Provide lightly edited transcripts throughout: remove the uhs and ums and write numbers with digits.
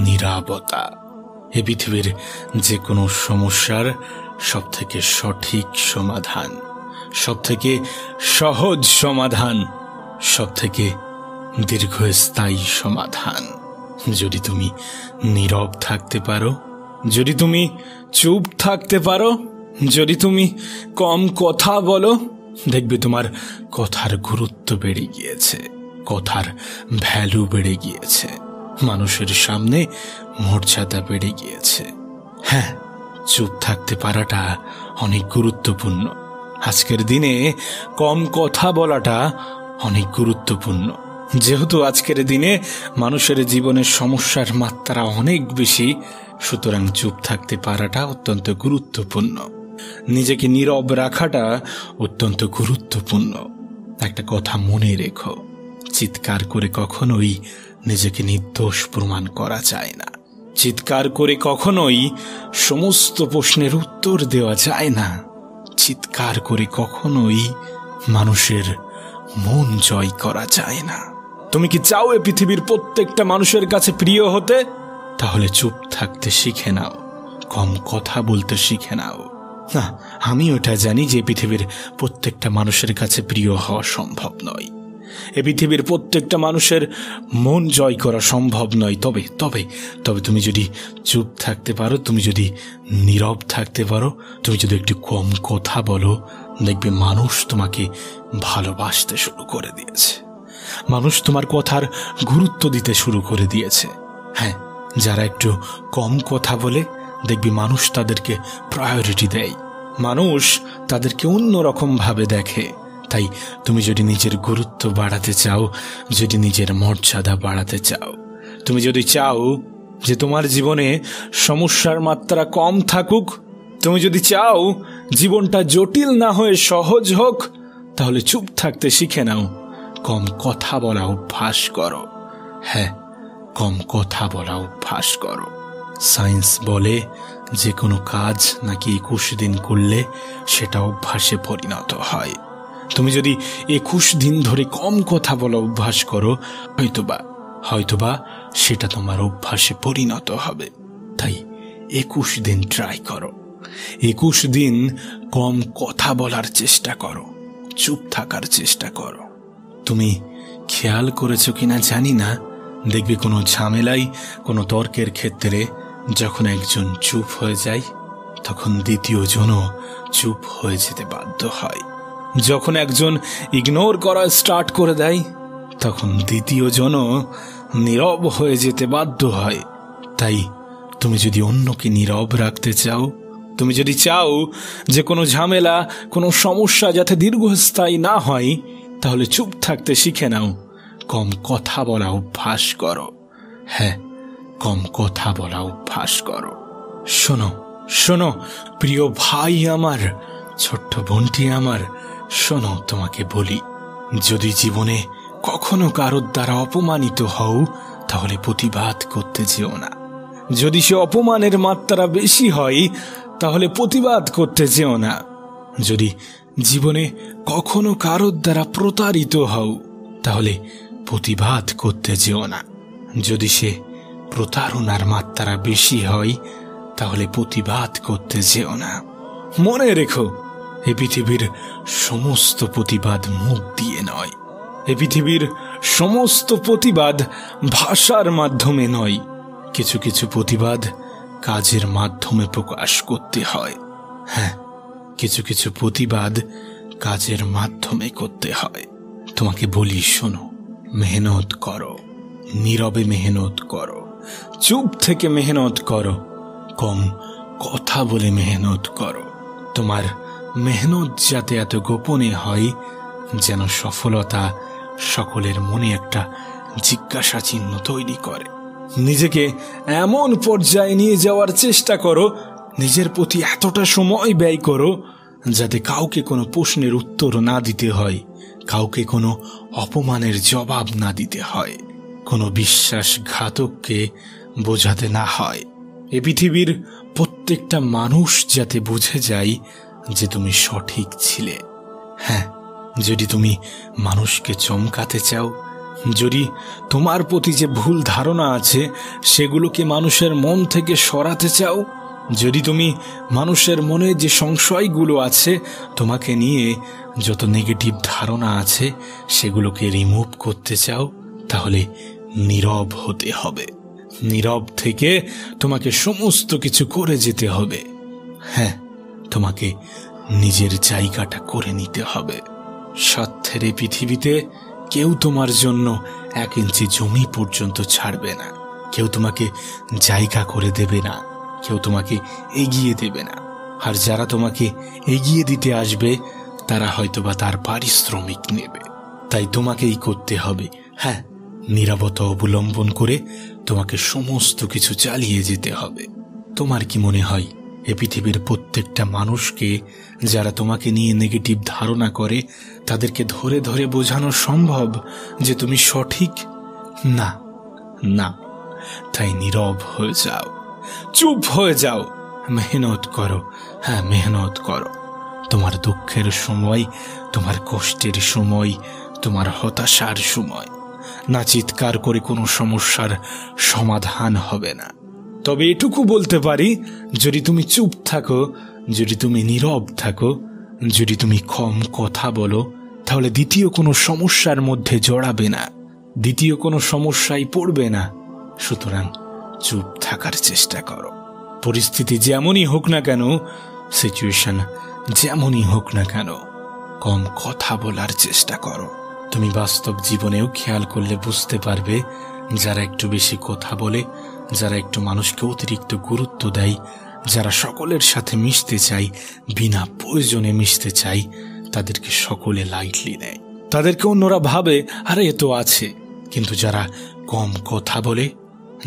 নীরবতা এ পৃথিবীর যে কোনো সমস্যার সব থেকে সঠিক সমাধান, সব থেকে সহজ সমাধান, সব থেকে দীর্ঘস্থায়ী সমাধান। যদি তুমি নীরব থাকতে পারো, যদি তুমি চুপ থাকতে পারো, যদি তুমি কম কথা বলো, দেখবে তোমার কথার গুরুত্ব বেড়ে গিয়েছে, কথার ভ্যালু বেড়ে গিয়েছে, মানুষের সামনে মর্যাদা বেড়ে গিয়েছে। হ্যাঁ, চুপ থাকতে পারাটা অনেক গুরুত্বপূর্ণ। আজকের দিনে কম কথা বলাটা অনেক গুরুত্বপূর্ণ। যেহেতু আজকের দিনে মানুষের জীবনের সমস্যার মাত্রা অনেক বেশি, সুতরাং চুপ থাকতে পারাটা অত্যন্ত গুরুত্বপূর্ণ। নিজেকে নীরব রাখাটা অত্যন্ত গুরুত্বপূর্ণ। একটা কথা মনে রেখো, চিৎকার করে কখনোই নিজেকে নির্দোষ প্রমাণ করা যায় না। চিৎকার করে কখনোই সমস্ত প্রশ্নের উত্তর দেওয়া যায় না। চিৎকার করে কখনোই মানুষের মন জয় করা যায় না। তুমি কি চাও এই পৃথিবীর প্রত্যেকটা মানুষের কাছে প্রিয় হতে? তাহলে চুপ থাকতে শিখে নাও, কম কথা বলতে শিখে নাও। না, আমি ওটা জানি যে পৃথিবীর প্রত্যেকটা মানুষের কাছে প্রিয় হওয়া সম্ভব নয়, এ পৃথিবীর প্রত্যেকটা মানুষের মন জয় করা সম্ভব নয়। তবে তবে তবে তুমি যদি চুপ থাকতে পারো, তুমি যদি নীরব থাকতে পারো, তুমি যদি একটু কম কথা বলো, দেখবে মানুষ তোমাকে ভালোবাসতে শুরু করে দিয়েছে, মানুষ তোমার কথার গুরুত্ব দিতে শুরু করে দিয়েছে। হ্যাঁ, যারা একটু কম কথা বলে, দেখবি মানুষ তাদেরকে প্রায়োরিটি দেয়, মানুষ তাদেরকে অন্যরকম ভাবে দেখে। তাই তুমি যদি নিজের গুরুত্ব বাড়াতে চাও, যদি নিজের মর্যাদা বাড়াতে চাও, তুমি যদি চাও যে তোমার জীবনে সমস্যার মাত্রা কম থাকুক, তুমি যদি চাও জীবনটা জটিল না হয়ে সহজ হোক, তাহলে চুপ থাকতে শিখে নাও, কম কথা বলা অভ্যাস করো। হ্যাঁ, কম কথা বলা অভ্যাস করো। সায়েন্স বলে যে কোনো কাজ নাকি 21 দিন করলে সেটা অভ্যাসে পরিণত হয়। তুমি যদি 21 দিন ধরে কম কথা বলা অভ্যাস করো, হয়তোবা সেটা তোমার অভ্যাসে পরিণত হবে। তাই 21 দিন ট্রাই করো, 21 দিন কম কথা বলার চেষ্টা করো, চুপ থাকার চেষ্টা করো। তুমি খেয়াল করেছো কিনা জানি না, দেখবে কোনো ঝামেলায়, কোনো তর্কের ক্ষেত্রে যখন একজন চুপ হয়ে যায়, তখন দ্বিতীয় জনও চুপ হয়ে যেতে বাধ্য হয়। যখন একজন ইগনোর করা স্টার্ট করে দেয়, তখন দ্বিতীয় জনও নীরব হয়ে যেতে বাধ্য হয়। তাই তুমি যদি অন্যকে নীরব রাখতে চাও, তুমি যদি চাও যে কোনো ঝামেলা, কোনো সমস্যা যাতে দীর্ঘস্থায়ী না হয়, তাহলে চুপ থাকতে শিখে নাও, কম কথা বলা অভ্যাস করো। হ্যাঁ, কম কথা বলা অভ্যাস করো। শোনো শোনো প্রিয় ভাই আমার, ছোট্ট বোনটি আমার, শোনো, তোমাকে বলি, যদি জীবনে কখনো কারোর দ্বারা অপমানিত হও, তাহলে প্রতিবাদ করতে যেও না। যদি সে অপমানের মাত্রা বেশি হয়, তাহলে প্রতিবাদ করতে যেও না। যদি জীবনে কখনো কারোর দ্বারা প্রতারিত হও, তাহলে প্রতিবাদ করতে যেও না। যদি সে প্রতারণার মাত্রা বেশি হয়, তাহলে প্রতিবাদ করতে যেও না। মনে রেখো, এ পৃথিবীর সমস্ত প্রতিবাদ মুখ দিয়ে নয়, এ পৃথিবীর সমস্ত প্রতিবাদ ভাষার মাধ্যমে নয়, কিছু কিছু প্রতিবাদ কাজের মাধ্যমে প্রকাশ করতে হয়। হ্যাঁ, কিছু কিছু প্রতিবাদ কাজের মাধ্যমে করতে হয়। তোমাকে বলি, শোনো, মেহনত করো, নীরবে মেহনত করো, চুপ থেকে মেহনত করো, কম কথা বলে মেহনত করো। তোমার মেহনত যাতে এত গোপনে হয় যেন সফলতা সকলের মনে একটা জিজ্ঞাসা চিহ্ন তৈরি করে। নিজেকে এমন পর্যায়ে নিয়ে যাওয়ার চেষ্টা করো, নিজের প্রতি এতটা সময় ব্যয় করো যাতে কাউকে কোনো প্রশ্নের উত্তর না দিতে হয়, কাউকে কোনো অপমানের জবাব না দিতে হয়, কোনো বিশ্বাসঘাতককে বোঝাতে না হয়। এ পৃথিবীর প্রত্যেকটা মানুষ যাতে বুঝে যায় যে তুমি সঠিক ছিলে। হ্যাঁ, যদি তুমি মানুষকে চমকাতে চাও, যদি তোমার প্রতি যে ভুল ধারণা আছে সেগুলোকে মানুষের মন থেকে সরাতে চাও, যদি তুমি মানুষের মনে যে সংশয়গুলো আছে, তোমাকে নিয়ে যত নেগেটিভ ধারণা আছে সেগুলোকে রিমুভ করতে চাও, তাহলে নীরব হতে হবে। নীরব থেকে তোমাকে সমস্ত কিছু করে যেতে হবে। হ্যাঁ, তোমাকে নিজের জায়গাটা করে নিতে হবে। স্বার্থের এই পৃথিবীতে কেউ তোমার জন্য 1 ইঞ্চি জমি পর্যন্ত ছাড়বে না। কেউ তোমাকে জায়গা করে দেবে না, কেউ তোমাকে এগিয়ে দেবে না। আর যারা তোমাকে এগিয়ে দিতে আসবে তারা হয়তোবা তার পারিশ্রমিক নেবে। তাই তোমাকেই করতে হবে। হ্যাঁ, নীরবতা অবলম্বন করে তোমাকে সমস্ত কিছু চালিয়ে যেতে হবে। তোমার কি মনে হয় এ পৃথিবীর প্রত্যেকটা মানুষকে যারা তোমাকে নিয়ে নেগেটিভ ধারণা করে তাদেরকে ধরে ধরে বোঝানো সম্ভব যে তুমি সঠিক? না না। তাই নীরব হয়ে যাও, চুপ হয়ে যাও, মেহনত করো। হ্যাঁ, মেহনত করো। তোমার দুঃখের সময়, তোমার কষ্টের সময়, তোমার হতাশার সময় না চিৎকার করে কোনো সমস্যার সমাধান হবে না। তবে এটুকু বলতে পারি, যদি তুমি চুপ থাকো, যদি তুমি নীরব থাকো, যদি তুমি কম কথা বলো, তাহলে দ্বিতীয় কোনো সমস্যার মধ্যে জড়াবে না, দ্বিতীয় কোনো সমস্যায় পড়বে না। সুতরাং চুপ থাকার চেষ্টা করো। পরিস্থিতি যেমনই হোক না কেন, সিচুয়েশন যেমনই হোক না কেন, কম কথা বলার চেষ্টা করো। তুমি বাস্তব জীবনেও খেয়াল করলে বুঝতে পারবে, যারা একটু বেশি কথা বলে, যারা একটু মানুষকে অতিরিক্ত গুরুত্ব দেয়, যারা সকলের সাথে মিশতে চায়, বিনা প্রয়োজনে মিশতে চায়, তাদেরকে সকলে লাইটলি নেয়। তাদেরকে অন্যরা ভাবে আরে এ তো আছে। কিন্তু যারা কম কথা বলে,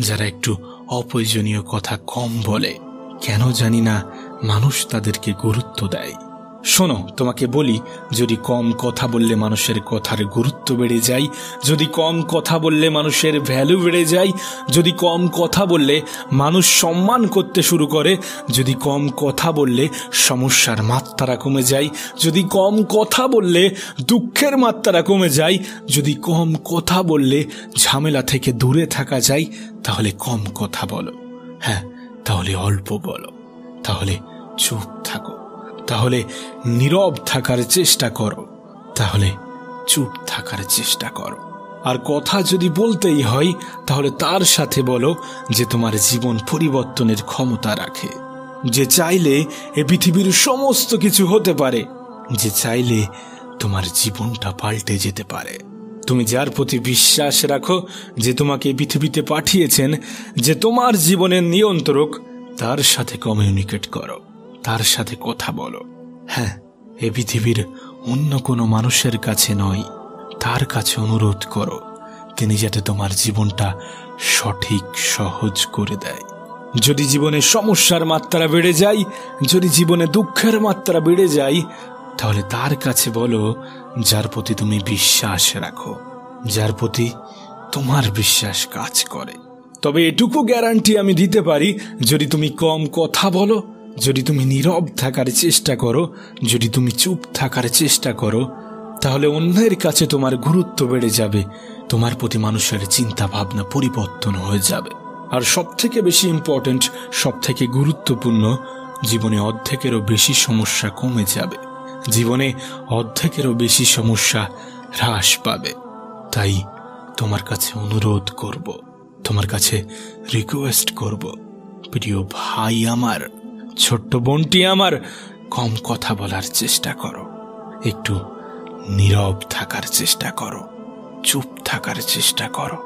যারা একটু অপ্রয়োজনীয় কথা কম বলে, কেন জানি না মানুষ তাদেরকে গুরুত্ব দেয়। শোনো, তোমাকে বলি, যদি কম কথা বললে মানুষের কথার গুরুত্ব বেড়ে যায়, যদি কম কথা বললে মানুষের ভ্যালু বেড়ে যায়, যদি কম কথা বললে মানুষ সম্মান করতে শুরু করে, যদি কম কথা বললে সমস্যার মাত্রা কমে যায়, যদি কম কথা বললে দুঃখের মাত্রা কমে যায়, যদি কম কথা বললে ঝামেলা থেকে দূরে থাকা যায়, তাহলে কম কথা বলো। হ্যাঁ, তাহলে অল্প বলো, তাহলে চুপ থাকো, তাহলে নীরব থাকার চেষ্টা করো, তাহলে চুপ থাকার চেষ্টা করো। আর কথা যদি বলতেই হয় তাহলে তার সাথে বলো যে তোমার জীবন পরিবর্তনের ক্ষমতা রাখে, যে চাইলে এ পৃথিবীর সমস্ত কিছু হতে পারে, যে চাইলে তোমার জীবনটা পাল্টে যেতে পারে। তুমি যার প্রতি বিশ্বাস রাখো, যে তোমাকে পৃথিবীতে পাঠিয়েছেন, যে তোমার জীবনের নিয়ন্ত্রক, তার সাথে কমিউনিকেট করো, তার সাথে কথা বলো। হ্যাঁ, এ পৃথিবীর অন্য কোনো মানুষের কাছে নয়, তার কাছে অনুরোধ করো, তিনি যাতে তোমার জীবনটা সঠিক সহজ করে দেয়। যদি জীবনে সমস্যার মাত্রা বেড়ে যায়, যদি জীবনে দুঃখের মাত্রা বেড়ে যায়, তাহলে তার কাছে বলো, যার প্রতি তুমি বিশ্বাস রাখো, যার প্রতি তোমার বিশ্বাস কাজ করে। তবে এটুকু গ্যারান্টি আমি দিতে পারি, যদি তুমি কম কথা বলো, যদি তুমি নীরব থাকার চেষ্টা করো, যদি তুমি চুপ থাকার চেষ্টা করো, তাহলে অন্যের কাছে তোমার গুরুত্ব বেড়ে যাবে, তোমার প্রতি মানুষের চিন্তা ভাবনা পরিবর্তন হয়ে যাবে। আর সবথেকে বেশি ইম্পর্টেন্ট, সবথেকে গুরুত্বপূর্ণ, জীবনে অর্ধেকেরও বেশি সমস্যা কমে যাবে, জীবনে অর্ধেকেরও বেশি সমস্যা হ্রাস পাবে। তাই তোমার কাছে অনুরোধ করব, তোমার কাছে রিকোয়েস্ট করব, প্রিয় ভাই আমার, ছোট্ট বোনটি আমার, কম কথা বলার চেষ্টা করো, একটু নীরব থাকার চেষ্টা করো, চুপ থাকার চেষ্টা করো।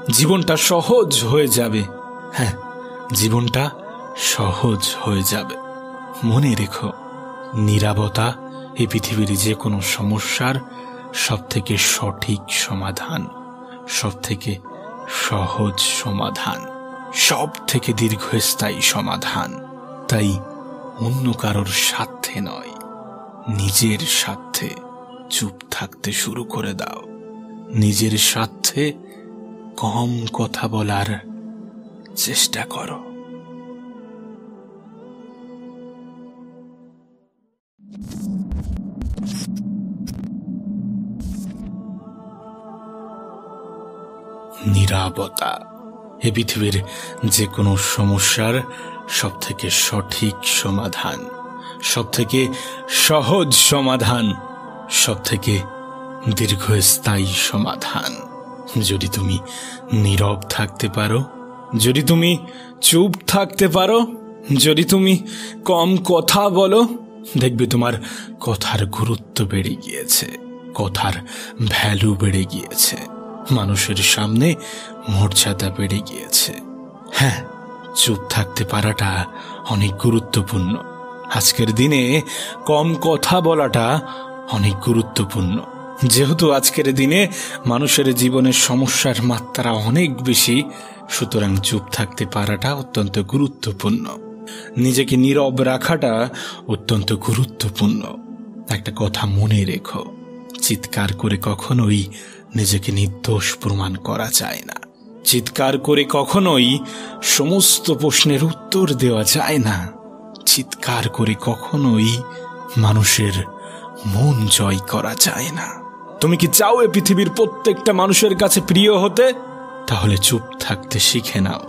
জীবনটা সহজ হয়ে যাবে। হ্যাঁ, জীবনটা সহজ হয়ে যাবে। মনে রেখো, নীরবতা এই পৃথিবীর যে কোনো সমস্যার সবথেকে সঠিক সমাধান, সবথেকে সহজ সমাধান, সব থেকে দীর্ঘস্থায়ী সমাধান। তাই অন্য কারোর স্বার্থে নয়, নিজের স্বার্থে চুপ থাকতে শুরু করে দাও। নিজের স্বার্থে কম কথা বলার চেষ্টা করো। নীরবতা। এ পৃথিবীর যে কোনো সমস্যার সবথেকে সঠিক সমাধান, সবথেকে সহজ সমাধান, সবথেকে দীর্ঘস্থায়ী সমাধান যদি তুমি নীরব থাকতে পারো, যদি তুমি চুপ থাকতে পারো, যদি তুমি কম কথা বলো, দেখবে তোমার কথার গুরুত্ব বেড়ে গিয়েছে, কথার ভ্যালু বেড়ে গিয়েছে, মানুষের সামনে মর্যাদা বেড়ে গিয়েছে। হ্যাঁ, চুপ থাকতে পারাটা অনেক গুরুত্বপূর্ণ। আজকের দিনে কম কথা বলাটা অনেক গুরুত্বপূর্ণ, যেহেতু আজকের দিনে মানুষের জীবনের সমস্যার মাত্রা অনেক বেশি, সুতরাং চুপ থাকতে পারাটা অত্যন্ত গুরুত্বপূর্ণ। নিজেকে নীরব রাখাটা অত্যন্ত গুরুত্বপূর্ণ। একটা কথা মনে রেখো, চিৎকার করে কখনোই নিজেকে নির্দোষ প্রমাণ করা যায় না। চিৎকার করে কখনোই সমস্ত প্রশ্নের উত্তর দেওয়া যায় না। চিৎকার করে কখনোই মানুষের মন জয় করা যায় না। তুমি কি চাও এ পৃথিবীর প্রত্যেকটা মানুষের কাছে প্রিয় হতে? তাহলে চুপ থাকতে শিখে নাও,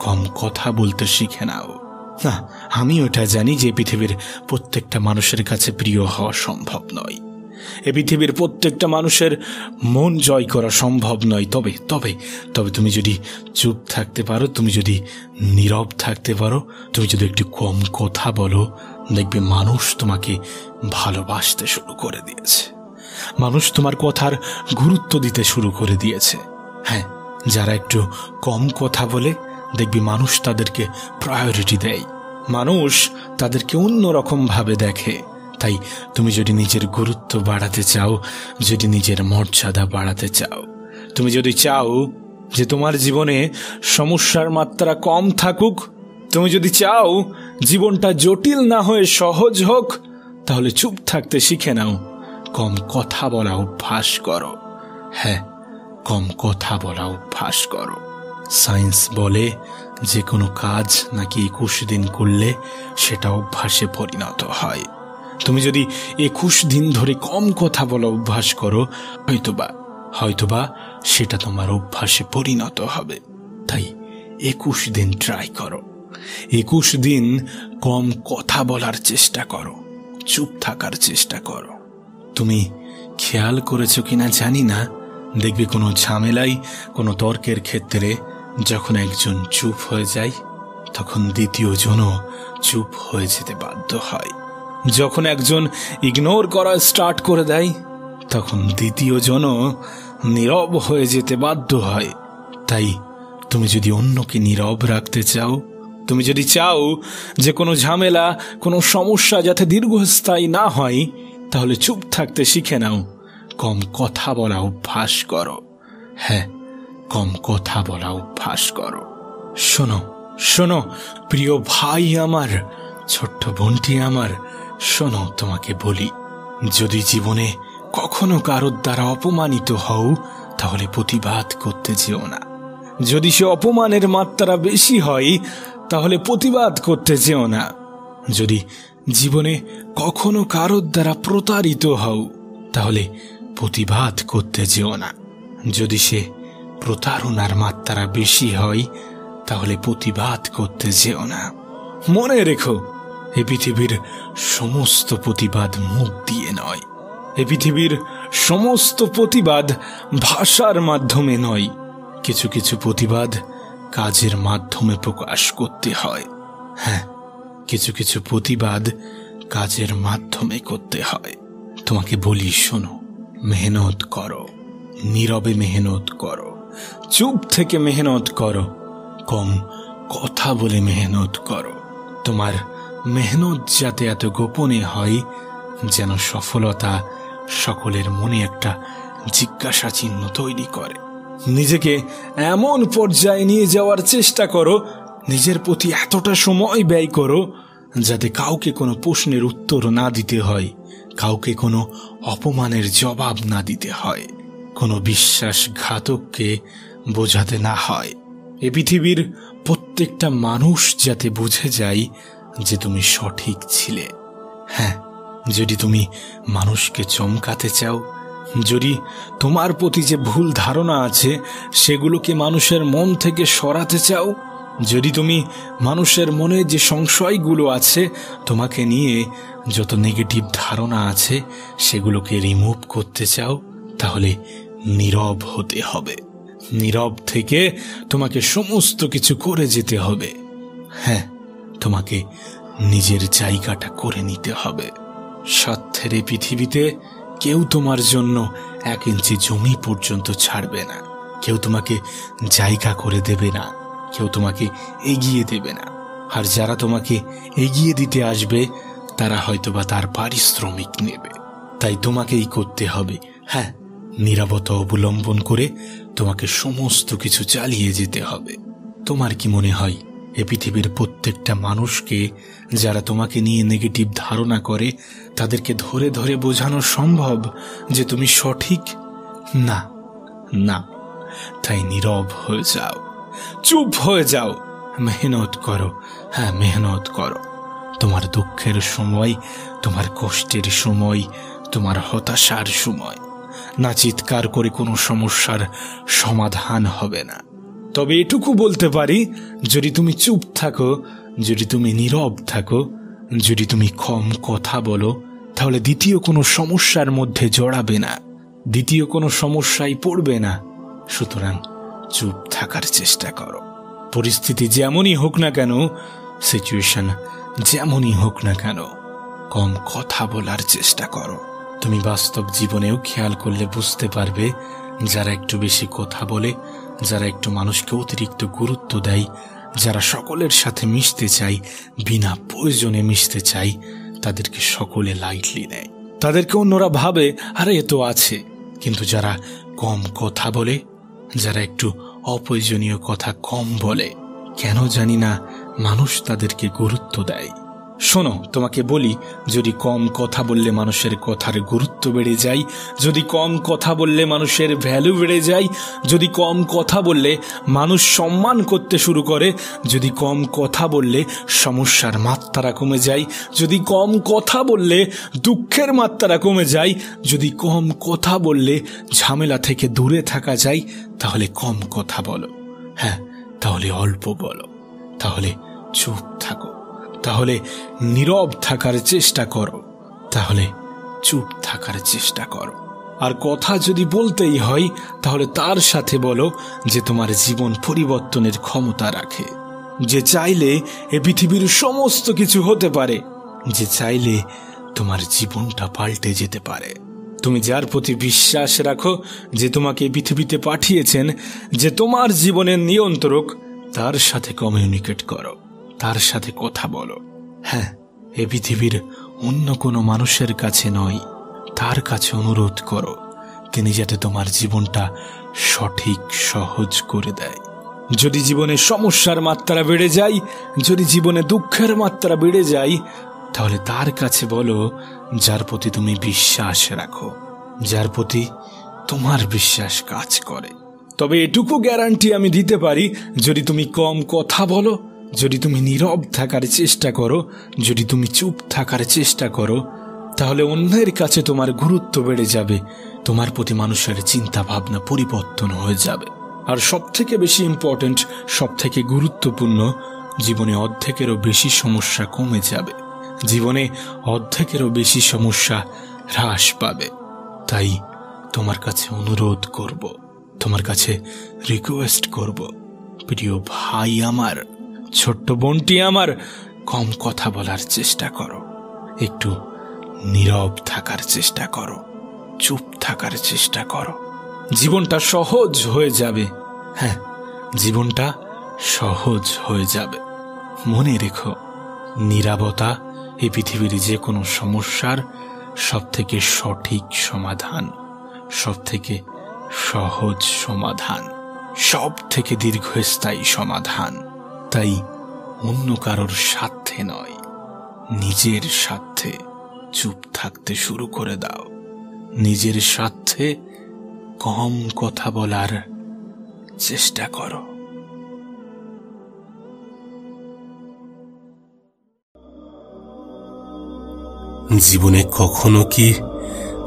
কম কথা বলতে শিখে নাও। না, আমি ওটা জানি যে পৃথিবীর প্রত্যেকটা মানুষের কাছে প্রিয় হওয়া সম্ভব নয়, এ পৃথিবীর প্রত্যেকটা মানুষের মন জয় করা সম্ভব নয়। তবে তবে তবে তুমি যদি চুপ থাকতে পারো, তুমি যদি নীরব থাকতে পারো, তুমি যদি একটু কম কথা বলো, দেখবে মানুষ তোমাকে ভালোবাসতে শুরু করে দিয়েছে, মানুষ তোমার কথার গুরুত্ব দিতে শুরু করে দিয়েছে। হ্যাঁ, যারা একটু কম কথা বলে, দেখবি মানুষ তাদেরকে প্রায়োরিটি দেয়, মানুষ তাদেরকে অন্যরকম ভাবে দেখে। তাই তুমি যদি নিজের গুরুত্ব বাড়াতে চাও, যদি নিজের মর্যাদা বাড়াতে চাও, তুমি যদি চাও যে তোমার জীবনে সমস্যার মাত্রা কম থাকুক, তুমি যদি চাও জীবনটা জটিল না হয়ে সহজ হোক, তাহলে চুপ থাকতে শিখে নাও, কম কথা বলা অভ্যাস করো। হ্যাঁ, কম কথা বলা অভ্যাস করো। সায়েন্স বলে যে কোনো কাজ নাকি 21 দিন করলে সেটা অভ্যাসে পরিণত হয়। তুমি যদি 21 দিন ধরে কম কথা বলা অভ্যাস করো, হয়তোবা সেটা তোমার অভ্যাসে পরিণত হবে। তাই 21 দিন ট্রাই করো, 21 দিন কম কথা বলার চেষ্টা করো, চুপ থাকার চেষ্টা করো। তুমি খেয়াল করেছো কিনা জানি না, দেখবে কোনো ঝামেলায়, কোনো তর্কের ক্ষেত্রে যখন একজন চুপ হয়ে যায়, তখন দ্বিতীয় জনও চুপ হয়ে যেতে বাধ্য হয়। যখন একজন ইগনোর করা স্টার্ট করে দেয়, তখন দ্বিতীয় জনও নীরব হয়ে যেতে বাধ্য হয়। তাই তুমি যদি অন্যকে নীরব রাখতে চাও, তুমি যদি চাও যে কোনো ঝামেলা, কোনো সমস্যা যাতে দীর্ঘস্থায়ী না হয়, তাহলে চুপ থাকতে শিখে নাও, কম কথা বলা অভ্যাস করো। হ্যাঁ, কম কথা বলা অভ্যাস করো। শোনো শোনো প্রিয় ভাই আমার, ছোট্ট বোনটি আমার, শোনো, তোমাকে বলি, যদি জীবনে কখনো কারোর দ্বারা অপমানিত হও, তাহলে প্রতিবাদ করতে যেও না। যদি সে অপমানের মাত্রা বেশি হয়, তাহলে প্রতিবাদ করতে যেও না। যদি জীবনে কখনো কারোর দ্বারা প্রতারিত হও, তাহলে প্রতিবাদ করতে যেও না। যদি সে প্রতারণার মাত্রা বেশি হয়, তাহলে প্রতিবাদ করতে যেও না। মনে রেখো, এ পৃথিবীর সমস্ত প্রতিবাদ মুখ দিয়ে নয়, এ পৃথিবীর সমস্ত প্রতিবাদ ভাষার মাধ্যমে নয়, কিছু কিছু প্রতিবাদ কাজের মাধ্যমে প্রকাশ করতে হয়। হ্যাঁ, কিছু কিছু প্রতিবাদ কাজের মাধ্যমে করতে হয়। তোমাকে বলি, শোনো, মেহনত করো, নীরবে মেহনত করো, চুপ থেকে মেহনত করো, কম কথা বলে মেহনত করো। তোমার মেহনত যাতে এত গোপনে হয় যেন সফলতা সকলের মনে একটা জিজ্ঞাসা চিহ্ন তৈরি করে। নিজেকে এমন পর্যায়ে নিয়ে যাওয়ার চেষ্টা করো, নিজের প্রতি এতটা সময় ব্যয় করো যাতে কাউকে কোনো প্রশ্নের উত্তর না দিতে হয়, কাউকে কোনো অপমানের জবাব না দিতে হয়, কোনো বিশ্বাসঘাতককে বোঝাতে না হয়। এ পৃথিবীর প্রত্যেকটা মানুষ যাতে বুঝে যায় যে তুমি সঠিক ছিলে। হ্যাঁ, যদি তুমি মানুষকে চমকাতে চাও, যদি তোমার প্রতি যে ভুল ধারণা আছে সেগুলোকে মানুষের মন থেকে সরাতে চাও, যদি তুমি মানুষের মনে যে সংশয়গুলো আছে, তোমাকে নিয়ে যত নেগেটিভ ধারণা আছে সেগুলোকে রিমুভ করতে চাও, তাহলে নীরব হতে হবে। নীরব থেকে তোমাকে সমস্ত কিছু করে যেতে হবে। হ্যাঁ, তোমাকে নিজের জায়গাটা করে নিতে হবে। স্বার্থের এই পৃথিবীতে কেউ তোমার জন্য 1 ইঞ্চি জমি পর্যন্ত ছাড়বে না। কেউ তোমাকে জায়গা করে দেবে না, কেউ তোমাকে এগিয়ে দেবে না। আর যারা তোমাকে এগিয়ে দিতে আসবে তারা হয়তোবা তার পারিশ্রমিক নেবে। তাই তোমাকেই করতে হবে। হ্যাঁ, নীরবতা অবলম্বন করে তোমাকে সমস্ত কিছু চালিয়ে যেতে হবে। তোমার কি মনে হয় এ পৃথিবীর প্রত্যেকটা মানুষকে যারা তোমাকে নিয়ে নেগেটিভ ধারণা করে তাদেরকে ধরে ধরে বোঝানো সম্ভব যে তুমি সঠিক? না না। তাই নীরব হয়ে যাও, চুপ হয়ে যাও, মেহনত করো। হ্যাঁ, মেহনত করো। তোমার দুঃখের সময়, তোমার কষ্টের সময়, তোমার হতাশার সময় না চিৎকার করে কোনো সমস্যার সমাধান হবে না। তবে এটুকু বলতে পারি, যদি তুমি চুপ থাকো, যদি তুমি নীরব থাকো, যদি তুমি কম কথা বলো, তাহলে দ্বিতীয় কোনো সমস্যার মধ্যে জড়াবে না, দ্বিতীয় কোনো সমস্যায় পড়বে না। সুতরাং চুপ থাকার চেষ্টা করো। পরিস্থিতি যেমনই হোক না কেন, সিচুয়েশন যেমনই হোক না কেন, কম কথা বলার চেষ্টা করো। তুমি বাস্তব জীবনেও খেয়াল করলে বুঝতে পারবে, যারা একটু বেশি কথা বলে, যারা একটু মানুষকে অতিরিক্ত গুরুত্ব দেয়, যারা সকলের সাথে মিশতে চায়, বিনা প্রয়োজনে মিশতে চায়, তাদেরকে সকলে লাইটলি নেয়। তাদেরকে অন্যরা ভাবে আরে এ তো আছে। কিন্তু যারা কম কথা বলে, যারা একটু অপ্রয়োজনীয় কথা কম বলে, কেন জানি না মানুষ তাদেরকে গুরুত্ব দেয়। শোনো, তোমাকে বলি, যদি কম কথা বললে মানুষের কথার গুরুত্ব বেড়ে যায়, যদি কম কথা বললে মানুষের ভ্যালু বেড়ে যায়, যদি কম কথা বললে মানুষ সম্মান করতে শুরু করে, যদি কম কথা বললে সমস্যার মাত্রা কমে যায়, যদি কম কথা বললে দুঃখের মাত্রা কমে যায়, যদি কম কথা বললে ঝামেলা থেকে দূরে থাকা যায়, তাহলে কম কথা বলো। হ্যাঁ, তাহলে অল্প বলো, তাহলে চুপ থাকো, তাহলে নীরব থাকার চেষ্টা করো, তাহলে চুপ থাকার চেষ্টা করো। আর কথা যদি বলতেই হয়, তাহলে তার সাথে বলো যে তোমার জীবন পরিবর্তনের ক্ষমতা রাখে, যে চাইলে এ পৃথিবীর সমস্ত কিছু হতে পারে, যে চাইলে তোমার জীবনটা পাল্টে যেতে পারে। তুমি যার প্রতি বিশ্বাস রাখো, যে তোমাকে পৃথিবীতে পাঠিয়েছেন, যে তোমার জীবনের নিয়ন্ত্রক, তার সাথে কমিউনিকেট করো, তার সাথে কথা বলো। হ্যাঁ, এ পৃথিবীর অন্য কোনো মানুষের কাছে নয়, তার কাছে অনুরোধ করো, তিনি যাতে তোমার জীবনটা সঠিক সহজ করে দেয়। যদি জীবনে সমস্যার মাত্রা বেড়ে যায়, যদি জীবনে দুঃখের মাত্রা বেড়ে যায়, তাহলে তার কাছে বলো, যার প্রতি তুমি বিশ্বাস রাখো, যার প্রতি তোমার বিশ্বাস কাজ করে। তবে এটুকু গ্যারান্টি আমি দিতে পারি, যদি তুমি কম কথা বলো, যদি তুমি নীরব থাকার চেষ্টা করো, যদি তুমি চুপ থাকার চেষ্টা করো, তাহলে অন্যের কাছে তোমার গুরুত্ব বেড়ে যাবে, তোমার প্রতি মানুষের চিন্তা ভাবনা পরিবর্তন হয়ে যাবে। আর সবথেকে বেশি ইম্পর্টেন্ট, সবথেকে গুরুত্বপূর্ণ, জীবনে অর্ধেকেরও বেশি সমস্যা কমে যাবে, জীবনে অর্ধেকেরও বেশি সমস্যা হ্রাস পাবে। তাই তোমার কাছে অনুরোধ করব, তোমার কাছে রিকোয়েস্ট করব, প্রিয় ভাই আমার, ছোট্ট বোনটি আমার, কম কথা বলার চেষ্টা করো, একটু নীরব থাকার চেষ্টা করো, চুপ থাকার চেষ্টা করো। জীবনটা সহজ হয়ে যাবে। হ্যাঁ, জীবনটা সহজ হয়ে যাবে। মনে রেখো, নীরবতা এই পৃথিবীর যে কোনো সমস্যার সবথেকে সঠিক সমাধান, সবথেকে সহজ সমাধান, সব থেকে দীর্ঘস্থায়ী সমাধান। তাই অন্য কারোর স্বার্থে নয়, নিজের স্বার্থে চুপ থাকতে শুরু করে দাও, নিজের স্বার্থে কম কথা বলার চেষ্টা করো। জীবনে কখনো কি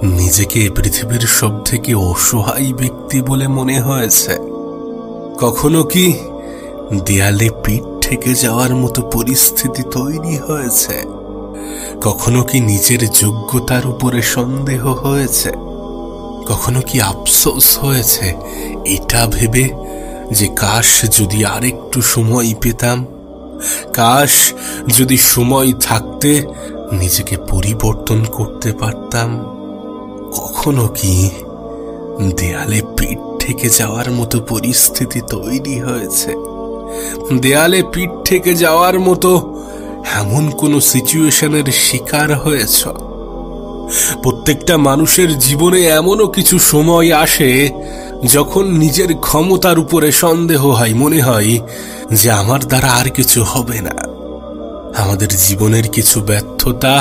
নিজেকে পৃথিবীর সব থেকে অসহায় ব্যক্তি বলে মনে হয়েছে? কখনো কি দেয়ালে পিঠ ঠেকে যাওয়ার মতো পরিস্থিতি তৈরি হয়েছে? কখনো কি নিজের যোগ্যতার উপরে সন্দেহ হয়েছে? কখনো কি আফসোস হয়েছে এটা ভেবে যে কাশ যদি আরেকটু সময় পেতাম, কাশ যদি সময় থাকতে নিজেকে পরিবর্তন করতে পারতাম? কখনো কি দেয়ালে পিঠ ঠেকে যাওয়ার মতো পরিস্থিতি তৈরি হয়েছে? দেয়ালে পিঠ ঠেকে যাওয়ার মতো এমন কোন সিচুয়েশনের শিকার হয়েছ? প্রত্যেকটা মানুষের জীবনে এমনও কিছু সময় আসে যখন নিজের ক্ষমতার উপরে সন্দেহ হয়, মনে হয় যে আমার দ্বারা আর কিছু হবে না। আমাদের জীবনের কিছু ব্যর্থতা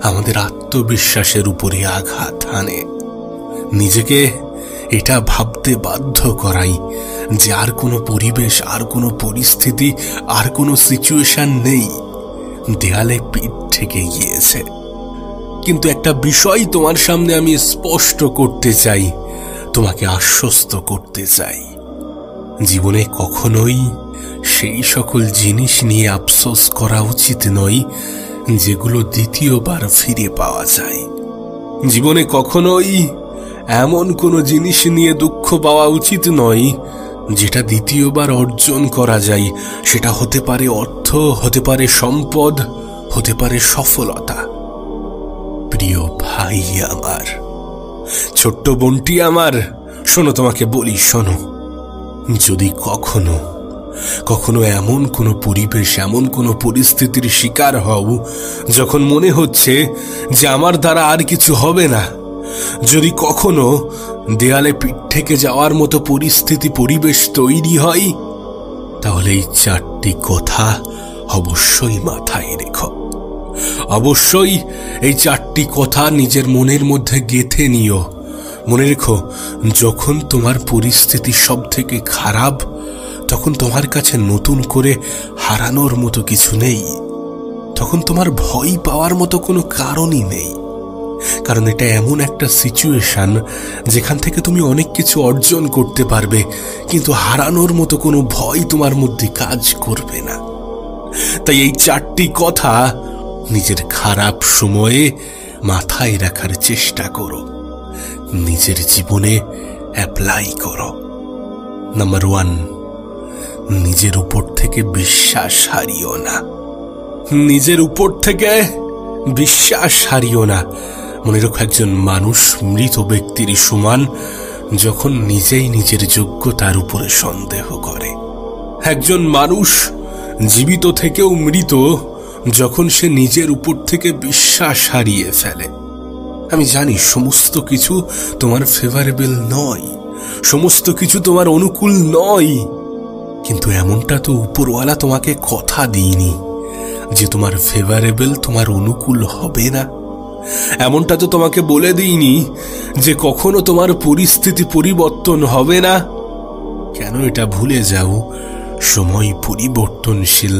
আমাদের আত্মবিশ্বাসের উপরে আঘাত হানে, নিজেকে এটা ভাবতে বাধ্য করাই যে আর কোনো পরিবেশ, আর কোনো পরিস্থিতি, আর কোনো সিচুয়েশন নেই, দেয়ালে পিঠ ঠেকে গিয়েছে। কিন্তু একটা বিষয় তোমার সামনে আমি স্পষ্ট করতে চাই, তোমাকে আশ্বস্ত করতে চাই, জীবনে কখনোই সেই সকল জিনিস নিয়ে আফসোস করা উচিত নয় যেগুলো দ্বিতীয়বার ফিরে পাওয়া যায়। জীবনে কখনোই এমন কোনো জিনিস নিয়ে দুঃখ পাওয়া উচিত নয় যেটা দ্বিতীয়বার অর্জন করা যায়। সেটা হতে পারে অর্থ, হতে পারে সম্পদ, হতে পারে সফলতা। প্রিয় ভাই আমার, ছোট্ট বোনটি আমার, শোনো, তোমাকে বলি, শোনো, যদি কখনো কখনো এমন কোনো পরিবেশ, এমন কোনো পরিস্থিতির শিকার হও যখন মনে হচ্ছে যে আমার দ্বারা আর কিছু হবে না, যদি কখনো দেয়ালে পিঠ থেকে যাওয়ার মতো পরিস্থিতি, পরিবেশ তৈরি হয়, তাহলে এই চারটি কথা অবশ্যই মাথায় রেখো। অবশ্যই এই চারটি কথা নিজের মনের মধ্যে গেঁথে নিও। মনে রেখো, যখন তোমার পরিস্থিতি সব থেকে খারাপ, তখন তোমার কাছে নতুন করে হারানোর মতো কিছু নেই, তখন তোমার ভয় পাওয়ার মতো কোনো কারণই নেই। কারণ এটা এমন একটা সিচুয়েশন যেখান থেকে তুমি অনেক কিছু অর্জন করতে পারবে, কিন্তু হারানোর মতো কোনো ভয় তোমার মধ্যে কাজ করবে না। তাই এই চারটি কথা নিজের খারাপ সময়ে মাথায় রাখার চেষ্টা করো, নিজের জীবনে অ্যাপ্লাই করো। নাম্বার 1, নিজের উপর থেকে বিশ্বাস হারিও না। নিজের উপর থেকে বিশ্বাস হারিও না। মনে রেখো, একজন মানুষ মৃত ব্যক্তির সমান যখন নিজেই নিজের যোগ্যতার উপরে সন্দেহ করে। একজন মানুষ জীবিত থেকেও মৃত যখন সে নিজের উপর থেকে বিশ্বাস হারিয়ে ফেলে। আমি জানি সমস্ত কিছু তোমার ফেভারেবল নয়, সমস্ত কিছু তোমার অনুকূল নয়, কিন্তু এমনটা তো উপরওয়ালা তোমাকে কথা দিইনি যে তোমার ফেভারেবল, তোমার অনুকূল হবে না। এমনটা তো তোমাকে বলে দিইনি যে কখনো তোমার পরিস্থিতি পরিবর্তন হবে না। কেন এটা ভুলে যাও? সময় পরিবর্তনশীল,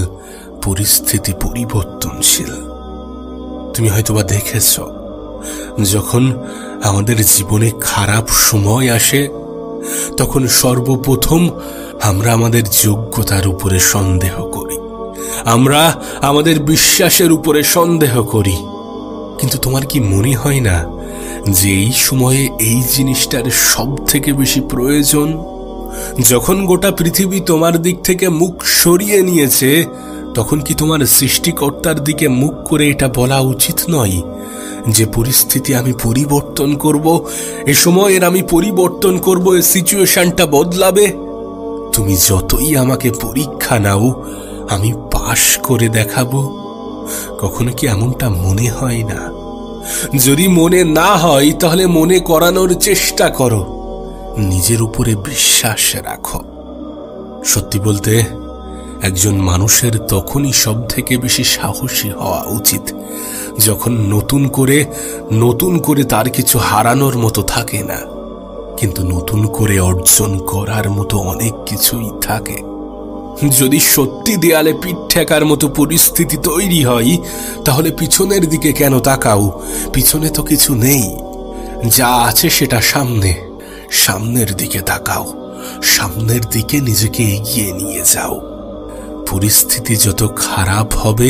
পরিস্থিতি পরিবর্তনশীল। তুমি হয়তোবা দেখেছ, যখন আমাদের জীবনে খারাপ সময় আসে তখন সর্বপ্রথম আমরা আমাদের যোগ্যতার উপরে সন্দেহ করি, আমরা আমাদের বিশ্বাসের উপরে সন্দেহ করি। কিন্তু তোমার কি মনে হয় না যে এই সময়ে এই জিনিসটার সব থেকে বেশি প্রয়োজন? যখন গোটা পৃথিবী তোমার দিক থেকে মুখ সরিয়ে নিয়েছে, তখন কি তোমার সৃষ্টিকর্তার দিকে মুখ করে এটা বলা উচিত নয় যে পরিস্থিতি আমি পরিবর্তন করব, এ সময়ের আমি পরিবর্তন করব, এই সিচুয়েশনটা বদলাবে? তুমি যতই আমাকে পরীক্ষা নাও, আমি পাশ করে দেখাবো। কখনো কি এমনটা মনে হয় না? যদি মনে না হয় তাহলে মনে করানোর চেষ্টা করো, নিজের উপরে বিশ্বাস রাখো। সত্যি বলতে, একজন মানুষের তখনই সব থেকে বেশি সাহসী হওয়া উচিত যখন নতুন করে তার কিছু হারানোর মতো থাকে না, কিন্তু নতুন করে অর্জন করার মতো অনেক কিছুই থাকে। যদি সত্যি দেয়ালে পিঠ ঠেকার মতো পরিস্থিতি তৈরি হয়, তাহলে পিছনের দিকে কেন তাকাও? পিছনে তো কিছু নেই। যা আছে সেটা সামনের দিকে তাকাও, সামনের দিকে নিজেকে এগিয়ে নিয়ে যাও। পরিস্থিতি যত খারাপ হবে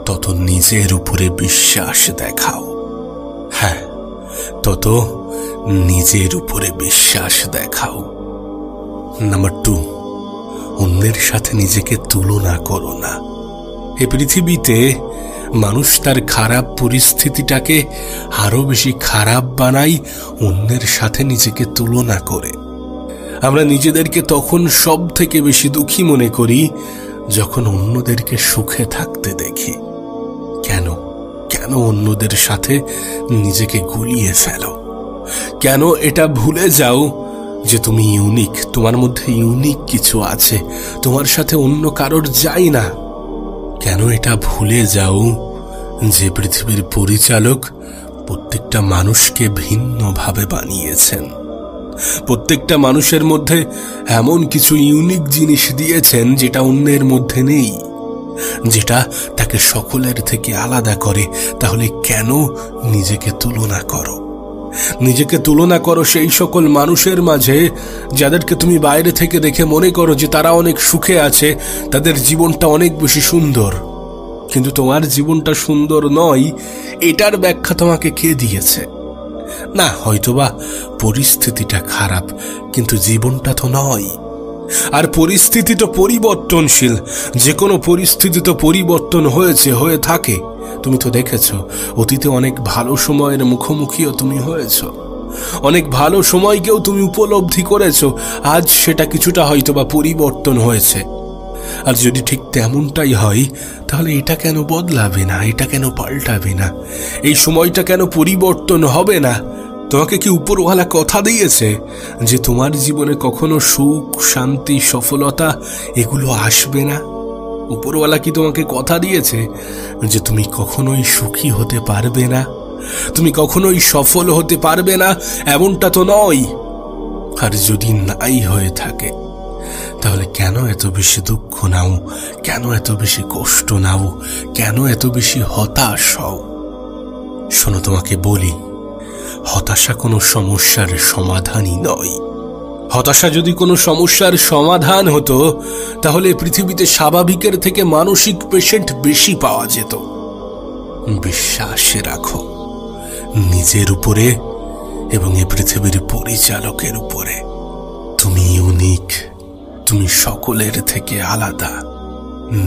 তত নিজের উপরে বিশ্বাস দেখাও। হ্যাঁ, তত নিজের উপরে বিশ্বাস দেখাও। নাম্বার 2, অন্যের সাথে নিজেকে তুলনা করো না। এই পৃথিবীতে মানুষ তার খারাপ পরিস্থিতিটাকে আরো বেশি খারাপ বানায় অন্যের সাথে নিজেকে তুলনা করে। আমরা নিজেদেরকে তখন সব থেকে বেশি দুঃখী মনে করি যখন অন্যদেরকে সুখে থাকতে দেখি। কেন অন্যদের সাথে নিজেকে গুলিয়ে ফেলো? কেন এটা ভুলে যাও যে তুমি ইউনিক, তোমার মধ্যে ইউনিক কিছু আছে, তোমার সাথে অন্য কারোর যায় না? কেন এটা ভুলে যাও যে পৃথিবীর পরিচালক প্রত্যেকটা মানুষকে ভিন্নভাবে বানিয়েছেন? প্রত্যেকটা মানুষের মধ্যে এমন কিছু ইউনিক জিনিস দিয়েছেন যেটা অন্যের মধ্যে নেই, যেটা তাকে সকলের থেকে আলাদা করে। তাহলে কেন নিজেকে তুলনা করো? নিজেকে তুলনা করো সেই সকল মানুষের মাঝে যাদেরকে তুমি বাইরে থেকে দেখে মনে করো যে তারা অনেক সুখে আছে, তাদের জীবনটা অনেক বেশি সুন্দর। কিন্তু তোমার জীবনটা সুন্দর নয়, এটার ব্যাখ্যা তোমাকে কে দিয়েছে? না, হয়তোবা পরিস্থিতিটা খারাপ, কিন্তু জীবনটা তো নয়। আর পরিস্থিতি তো পরিবর্তনশীল, যে কোনো পরিস্থিতি তো পরিবর্তন হয়ে থাকে। তুমি তো দেখেছো, অতীতে অনেক ভালো সময়ের মুখোমুখিও তুমি হয়েছো, অনেক ভালো সময়কেও তুমি উপলব্ধি করেছো। আজ সেটা কিছুটা হয়তোবা পরিবর্তন হয়েছে। আর যদি ঠিক তেমনটাই হয়, তাহলে এটা কেন বদলাবে না? এটা কেন পাল্টাবে না? এই সময়টা কেন পরিবর্তন হবে না? তোমাকে কি উপরওয়ালা কথা দিয়েছে যে তোমার জীবনে কখনো সুখ, শান্তি, সফলতা এগুলো আসবে না? উপরওয়ালা কি তোমাকে কথা দিয়েছে যে তুমি কখনোই সুখী হতে পারবে না, তুমি কখনোই সফল হতে পারবে না? এমনটা তো নয়। আর যদি নাই হয়ে থাকে, তাহলে কেন এত বেশি দুঃখ নাও? কেন এত বেশি কষ্ট নাও? কেন এত বেশি হতাশ হও? শোনো, তোমাকে বলি, হতাশা কোনো সমস্যার সমাধানই নয়। হতাশা যদি কোনো সমস্যার সমাধান হতো, তাহলে পৃথিবীতে স্বাভাবিকের থেকে মানসিক পেশেন্ট বেশি পাওয়া যেত। বিশ্বাস রাখো নিজের উপরে এবং এই পৃথিবীর পরিচালকের উপরে। তুমি ইউনিক, তুমি সকলের থেকে আলাদা।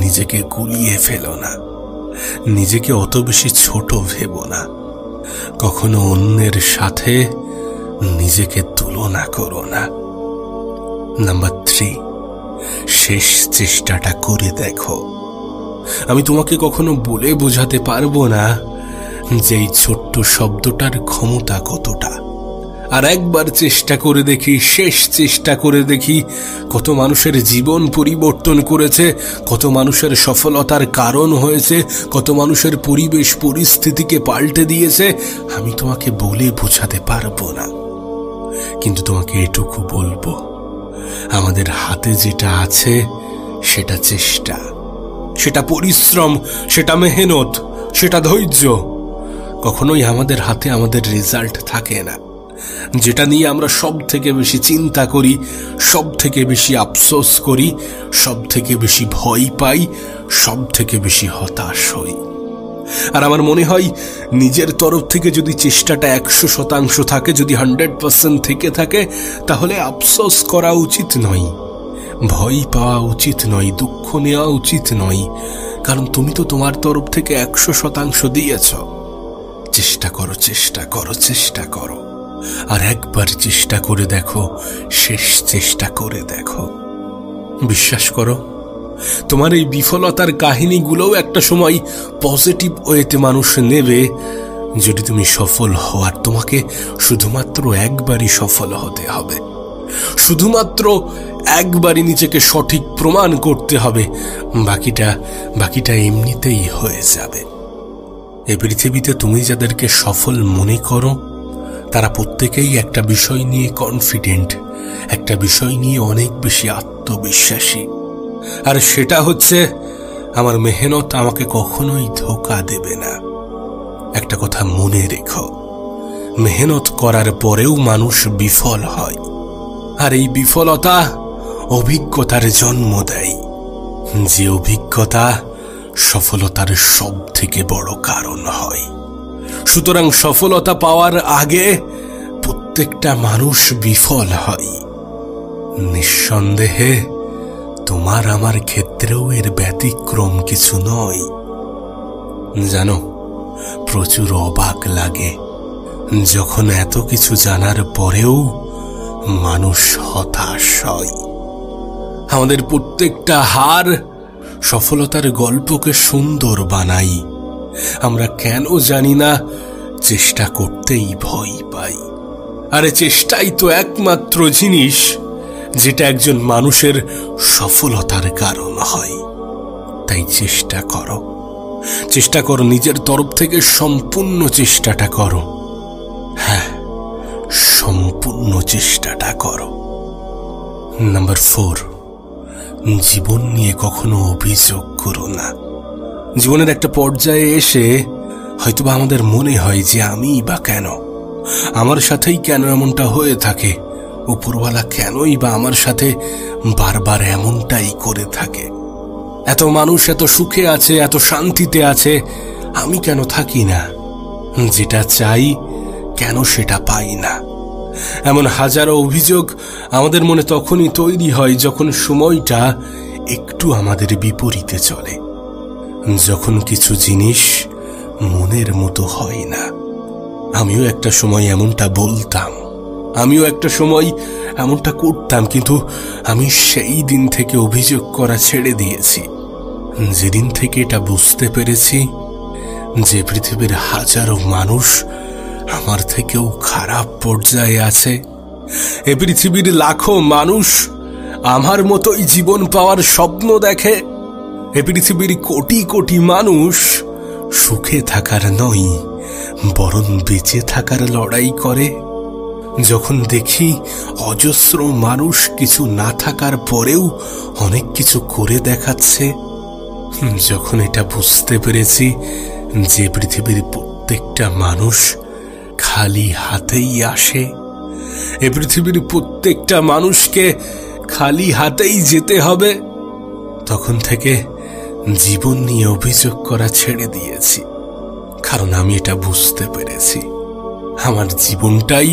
নিজেকে গুলিয়ে ফেলো না, নিজেকে অত বেশি ছোট ভেবো না। কখনো অন্যের সাথে নিজেকে তুলনা করো না। নাম্বার 3, শেষ চেষ্টাটা করে দেখো। আমি তোমাকে কখনো বলে বোঝাতে পারবো না যে এই ছোট্ট শব্দটার ক্ষমতা কতটা। আর একবার চেষ্টা করে দেখি, শেষ চেষ্টা করে দেখি, কত মানুষের জীবন পরিবর্তন করেছে, কত মানুষের সফলতার কারণ হয়েছে, কত মানুষের পরিবেশ পরিস্থিতিকে পাল্টে দিয়েছে। আমি তোমাকে বলে বোঝাতে পারবো না, কিন্তু তোমাকে এটুকু বলবো, আমাদের হাতে যেটা আছে সেটা চেষ্টা, সেটা পরিশ্রম, সেটা মেহনত, সেটা ধৈর্য। কখনোই আমাদের হাতে আমাদের রেজাল্ট থাকে না। যেটা নিয়ে আমরা সব থেকে বেশি চিন্তা করি, সব থেকে বেশি আফসোস করি, সব থেকে বেশি ভয় পাই, সব থেকে বেশি হতাশ হই। আর আমার মনে হয় নিজের তরফ থেকে যদি চেষ্টাটা 100% থাকে, যদি 100% থেকে থাকে, তাহলে আফসোস করা উচিত নয়, ভয় পাওয়া উচিত নয়, দুঃখ নেওয়া উচিত নয়। কারণ তুমি তো তোমার তরফ থেকে 100% দিয়েছ। চেষ্টা করো, চেষ্টা করো, চেষ্টা করো। আর একবার চেষ্টা করে দেখো, শেষ চেষ্টা করে দেখো। বিশ্বাস করো, তোমার এই বিফলতার কাহিনীগুলোও একটা সময় পজিটিভ ওয়েতে মানুষ নেবে। যদি তুমি সফল হও, আর তোমাকে শুধুমাত্র একবারই সফল হতে হবে, শুধুমাত্র একবারই নিজেকে সঠিক প্রমাণ করতে হবে। বাকিটা এমনিতেই হয়ে যাবে। এই পৃথিবীতে তুমি যাদেরকে সফল মনে করো, তারা প্রত্যেকেই একটা বিষয় নিয়ে কনফিডেন্ট, একটা বিষয় নিয়ে অনেক বেশি আত্মবিশ্বাসী। আর সেটা হচ্ছে, আমার মেহনত আমাকে কখনোই ধোঁকা দেবে না। একটা কথা মনে রেখো, মেহনত করার পরেও মানুষ বিফল হয়, আর এই বিফলতা অভিজ্ঞতার জন্ম দেয়, যে অভিজ্ঞতা সফলতার সব থেকে বড় কারণ হয়। সুতরাং সফলতা পাওয়ার আগে প্রত্যেকটা মানুষ বিফল হয়। নিঃসন্দেহে তোমার আমার ক্ষেত্রেও এর ব্যতিক্রম কিছু নয়। জানো, প্রচুর অবাক লাগে যখন এত কিছু জানার পরেও মানুষ হতাশ হয়। আমাদের প্রত্যেকটা হার সফলতার গল্পকে সুন্দর বানাই। আমরা কেন জানি না, চেষ্টা করতেই ভয় পাই। আরে চেষ্টাই তো একমাত্র জিনিস যেটা একজন মানুষের সফলতার কারণ হয়। তাই চেষ্টা করো, চেষ্টা করো, নিজের তরফ থেকে সম্পূর্ণ চেষ্টাটা করো। হ্যাঁ, সম্পূর্ণ চেষ্টাটা করো। নাম্বার 4, জীবন নিয়ে কখনো অভিযোগ করো না। জীবনের একটা পর্যায়ে এসে হয়তোবা আমাদের মনে হয় যে আমি বা কেন, আমার সাথেই কেন এমনটা হয়ে থাকে, উপরওয়ালা কেনই বা আমার সাথে বারবার এমনটাই করে থাকে। এত মানুষ এত সুখে আছে, এত শান্তিতে আছে, আমি কেন থাকি না? যেটা চাই কেন সেটা পাই না? এমন হাজারো অভিযোগ আমাদের মনে তখনই তৈরি হয় যখন সময়টা একটু আমাদের বিপরীতে চলে, যখন কিছু জিনিস মনের মতো হয় না। আমিও একটা সময় এমনটা বলতাম, আমিও একটা সময় এমনটা করতাম, কিন্তু আমি সেই দিন থেকে অভিযোগ করা ছেড়ে দিয়েছি। যেদিন থেকে এটা বুঝতে পেরেছি যে পৃথিবীর হাজারো মানুষ আমার থেকেও খারাপ পর্যায়ে আছে, এ পৃথিবীর লাখো মানুষ আমার মতোই জীবন পাওয়ার স্বপ্ন দেখে, এ পৃথিবীর কোটি কোটি মানুষ সুখে থাকার নয় বরং বেঁচে থাকার লড়াই করে, যখন দেখি অজস্র মানুষ কিছু না থাকার পরেও অনেক কিছু করে দেখাচ্ছে, যখন এটা বুঝতে পেরেছি যে পৃথিবীর প্রত্যেকটা মানুষ খালি হাতেই আসে, এ পৃথিবীর প্রত্যেকটা মানুষকে খালি হাতেই যেতে হবে, তখন থেকে জীবন নিয়ে অভিযোগ করা ছেড়ে দিয়েছি। কারণ আমি এটা বুঝতে পেরেছি আমার জীবনটাই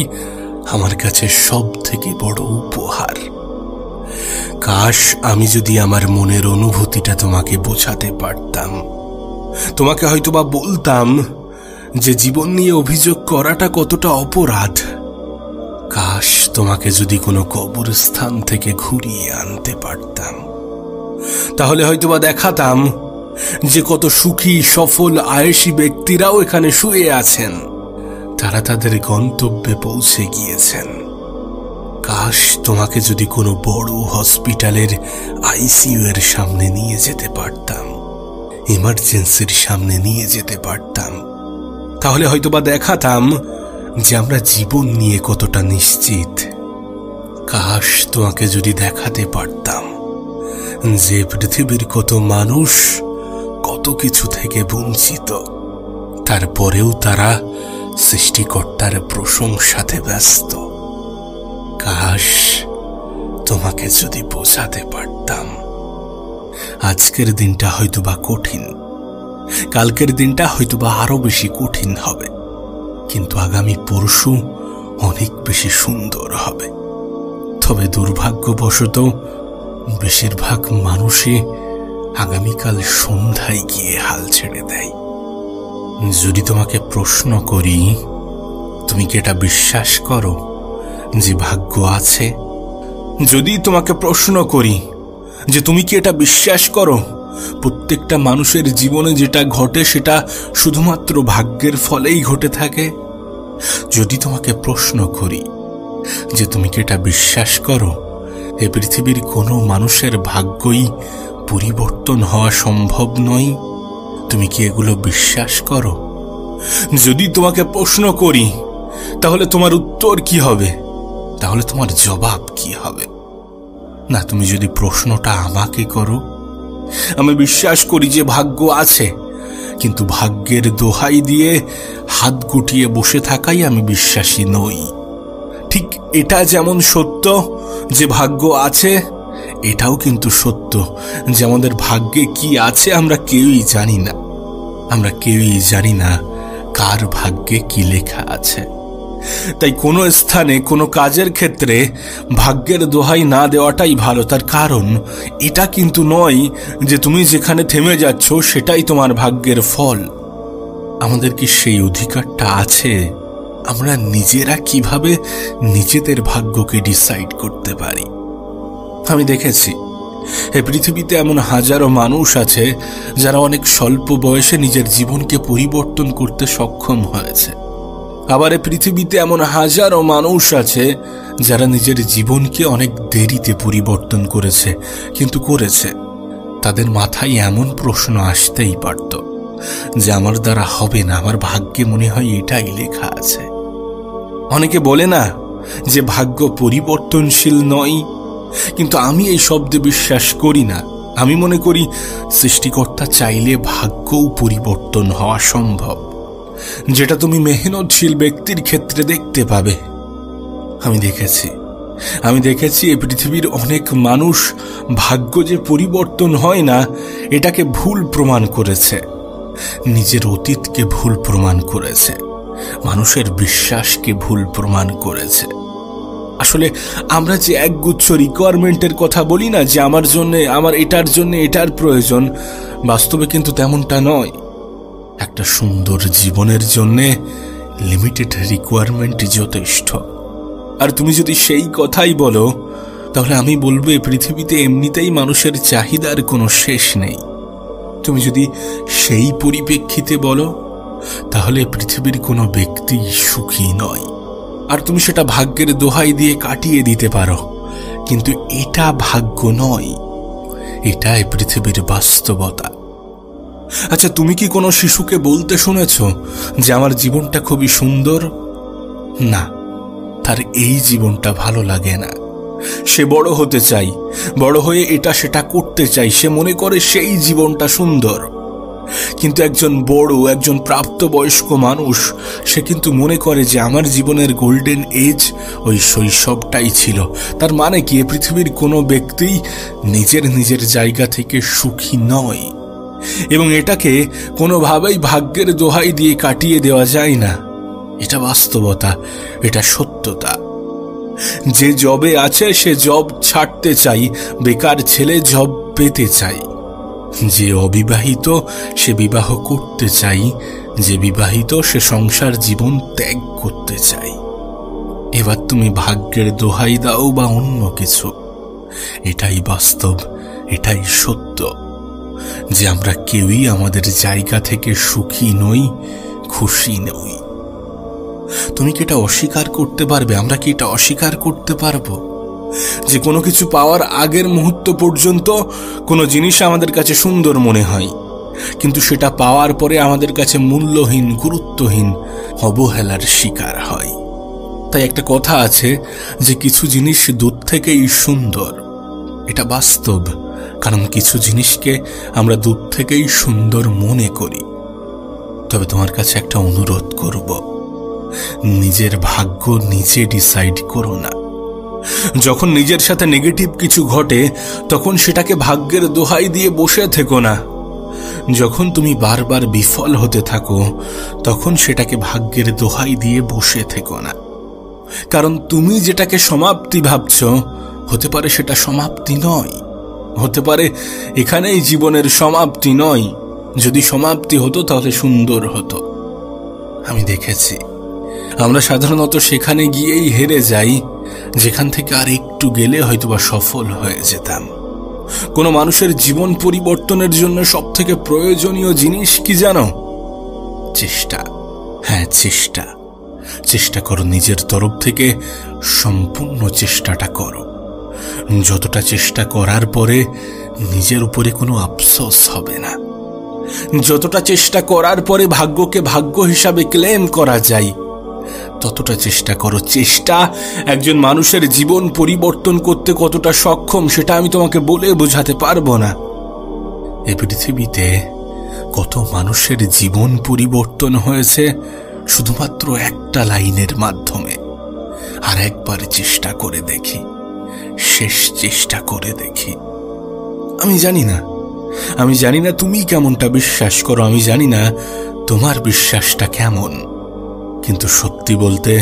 আমার কাছে সব থেকে বড় উপহার। কাশ আমি যদি আমার মনের অনুভূতিটা তোমাকে বোঝাতে পারতাম, তোমাকে হয়তোবা বলতাম যে জীবন নিয়ে অভিযোগ করাটা কতটা অপরাধ। কাশ তোমাকে যদি কোনো কবরস্থান থেকে ঘুরিয়ে আনতে পারতাম, তাহলে হয়তোবা দেখাতাম যে কত সুখী সফল আয়েশী ব্যক্তিরাও এখানে শুয়ে আছেন, তারা তাদের গন্তব্যে পৌঁছে গিয়েছেন। কাশ তোমাকে যদি কোনো বড় হসপিটালের আইসিইউ এর সামনে নিয়ে যেতে পারতাম, ইমার্জেন্সির সামনে নিয়ে যেতে পারতাম, তাহলে হয়তোবা দেখাতাম যে আমরা জীবন নিয়ে কতটা নিশ্চিত। কাশ তোমাকে যদি দেখাতে পারতাম যে পৃথিবীর কত মানুষ কত কিছু থেকে বঞ্চিত, তারপরেও তারা সৃষ্টিকর্তার প্রশংসাতে ব্যস্ত। কাশ তোমাকে যদি বোঝাতে পারতাম আজকের দিনটা হয়তোবা কঠিন, কালকের দিনটা হয়তোবা আরো বেশি কঠিন হবে, কিন্তু আগামী পরশু অনেক বেশি সুন্দর হবে। তবে দুর্ভাগ্যবশত বেশিরভাগ মানুষই আগামীকাল সন্ধ্যায় গিয়ে হাল ছেড়ে দেয়। যদি তোমাকে প্রশ্ন করি, তুমি কি এটা বিশ্বাস করো যে ভাগ্য আছে? যদি তোমাকে প্রশ্ন করি যে তুমি কি এটা বিশ্বাস করো প্রত্যেকটা মানুষের জীবনে যেটা ঘটে সেটা শুধুমাত্র ভাগ্যের ফলেই ঘটে থাকে? যদি তোমাকে প্রশ্ন করি যে তুমি কি এটা বিশ্বাস করো এ পৃথিবীর কোনো মানুষের ভাগ্যই পরিবর্তন হওয়া সম্ভব নয়, তুমি কি এগুলো বিশ্বাস করো? যদি তোমাকে প্রশ্ন করি তাহলে তোমার উত্তর কি হবে? তাহলে তোমার জবাব কি হবে? না, তুমি যদি প্রশ্নটা আমাকে করো, আমি বিশ্বাস করি যে ভাগ্য আছে, কিন্তু ভাগ্যের দোহাই দিয়ে হাত গুটিয়ে বসে থাকাই আমি বিশ্বাসী নই। ঠিক এটা যেমন সত্য যে ভাগ্য আছে, এটাও কিন্তু সত্য যে আমাদের ভাগ্যে কি আছে আমরা কেউই জানি না। আমরা কেউই জানি না কার ভাগ্যে কি লেখা আছে। তাই কোনো স্থানে কোনো কাজের ক্ষেত্রে ভাগ্যের দোহাই না দেওয়াটাই ভালো। তার কারণ এটা কিন্তু নয় যে তুমি যেখানে থেমে যাচ্ছ সেটাই তোমার ভাগ্যের ফল। আমাদের কি সেই অধিকারটা আছে? আমরা নিজেরা কিভাবে নিজেদের ভাগ্যকে ডিসাইড করতে পারি? আমি দেখেছি এই পৃথিবীতে এমন হাজারো মানুষ আছে যারা অনেক স্বল্প বয়সে নিজের জীবনকে পরিবর্তন করতে সক্ষম হয়েছে। আবার এই পৃথিবীতে এমন হাজারো মানুষ আছে যারা নিজের জীবনকে অনেক দেরিতে পরিবর্তন করেছে, কিন্তু করেছে। তাদের মাথায় এমন প্রশ্ন আসতেই পারত যে আমার দ্বারা হবে না, আমার ভাগ্যে মনে হয় এটাই লেখা আছে। অনেকে বলে না যে ভাগ্য পরিবর্তনশীল নয়, কিন্তু আমি এই শব্দে বিশ্বাস করি না। আমি মনে করি সৃষ্টিকর্তা চাইলে ভাগ্যও পরিবর্তন হওয়া সম্ভব, যেটা তুমি মেহনতশীল ব্যক্তির ক্ষেত্রে দেখতে পাবে। আমি দেখেছি এই পৃথিবীর অনেক মানুষ ভাগ্য যে পরিবর্তন হয় না এটাকে ভুল প্রমাণ করেছে, নিজের অতীতকে ভুল প্রমাণ করেছে, মানুষের বিশ্বাসকে ভুল প্রমাণ করেছে। আসলে আমরা যে একগুচ্ছ রিকোয়ারমেন্টের কথা বলি না যে আমার এটার জন্য এটার প্রয়োজন, বাস্তবে কিন্তু তেমনটা নয়। একটা সুন্দর জীবনের জন্য লিমিটেড রিকোয়ারমেন্ট যথেষ্ট। আর তুমি যদি সেই কথাই বলো তাহলে আমি বলবো এই পৃথিবীতে এমনিতেই মানুষের চাহিদার কোনো শেষ নেই। তুমি যদি সেই পরিপ্রেক্ষিতে বলো তাহলে পৃথিবীর কোনো ব্যক্তি সুখী নয়। আর তুমি সেটা ভাগ্যের দোহাই দিয়ে কাটিয়ে দিতে পারো, কিন্তু এটা ভাগ্য নয়, এটাই পৃথিবীর বাস্তবতা। আচ্ছা, তুমি কি কোনো শিশুকে বলতে শুনেছ যে আমার জীবনটা খুবই সুন্দর? না, তার এই জীবনটা ভালো লাগে না। সে বড় হতে চাই, বড় হয়ে এটা সেটা করতে চাই, সে মনে করে সেই জীবনটা সুন্দর। কিন্তু একজন প্রাপ্তবয়স্ক মানুষ সে কিন্তু মনে করে যে আমার জীবনের গোল্ডেন এজ ওই শৈশবটাই ছিল। তার মানে কি পৃথিবীর কোনো ব্যক্তি নিজের জায়গা থেকে সুখী নয়, এবং এটাকে কোনোভাবেই ভাগ্যের দোহাই দিয়ে কাটিয়ে দেওয়া যায় না। এটা বাস্তবতা, এটা সত্যতা। যে জবে আছে সে জব ছাড়তে চাই, বেকার ছেলে জব পেতে চাই। যে অবিবাহিত সে বিবাহ করতে চাই, যে বিবাহিত সে সংসার জীবন ত্যাগ করতে চাই। এবার তুমি ভাগ্যের দোহাই দাও বা অন্য কিছু, এটাই বাস্তব, এটাই সত্য যে আমরা কেউই আমাদের জায়গা থেকে সুখী নই, খুশি নই। তুমি কি এটা অস্বীকার করতে পারবে? আমরা কি এটা অস্বীকার করতে পারবো যে কোনো কিছু পাওয়ার আগের মুহূর্ত পর্যন্ত কোনো জিনিস আমাদের কাছে সুন্দর মনে হয়, কিন্তু সেটা পাওয়ার পরে আমাদের কাছে মূল্যহীন, গুরুত্বহীন, অবহেলার শিকার হয়? তাই একটা কথা আছে যে কিছু জিনিস দূর থেকেই সুন্দর। এটা বাস্তব, কারণ কিছু জিনিসকে আমরা দূর থেকেই সুন্দর মনে করি। তবে তোমার কাছে একটা অনুরোধ করব, নিজের ভাগ্য নিজে ডিসাইড করো না। যখন নিজের সাথে নেগেটিভ কিছু ঘটে তখন সেটাকে ভাগ্যের দোহাই দিয়ে বসে থেকো না। যখন তুমি বারবার বিফল হতে থাকো তখন সেটাকে ভাগ্যের দোহাই দিয়ে বসে থেকো না। কারণ তুমি যেটাকে সমাপ্তি ভাবছ, হতে পারে সেটা সমাপ্তি নয়, হতে পারে এখানেই জীবনের সমাপ্তি নয়। যদি সমাপ্তি হতো তাহলে সুন্দর হতো। আমি দেখেছি আমরা সাধারণত সেখানে গিয়েই হেরে যাই যেখান থেকে আর একটু গেলে হয়তোবা সফল হয়ে যেতাম। কোনো মানুষের জীবন পরিবর্তনের জন্য সবথেকে প্রয়োজনীয় জিনিস কি জানো? চেষ্টা। হ্যাঁ, চেষ্টা করো। নিজের তরফ থেকে সম্পূর্ণ চেষ্টাটা করো। যতটা চেষ্টা করার পরে নিজের উপরে কোনো আফসোস হবে না। যতটা চেষ্টা করার পরে ভাগ্যকে ভাগ্য হিসাবে ক্লেম করা যায়, ততটা চেষ্টা করো। চেষ্টা একজন মানুষের জীবন পরিবর্তন করতে কতটা সক্ষম সেটা আমি তোমাকে বলে বোঝাতে পারবো না। এই পৃথিবীতে কত মানুষের জীবন পরিবর্তন হয়েছে শুধুমাত্র একটা লাইনের মাধ্যমে। আর একবার চেষ্টা করে দেখি, শেষ চেষ্টা করে দেখি। আমি জানি না তুমি কেমনটা বিশ্বাস করো, আমি জানি না তোমার বিশ্বাসটা কেমন, কিন্তু সত্যি বলতে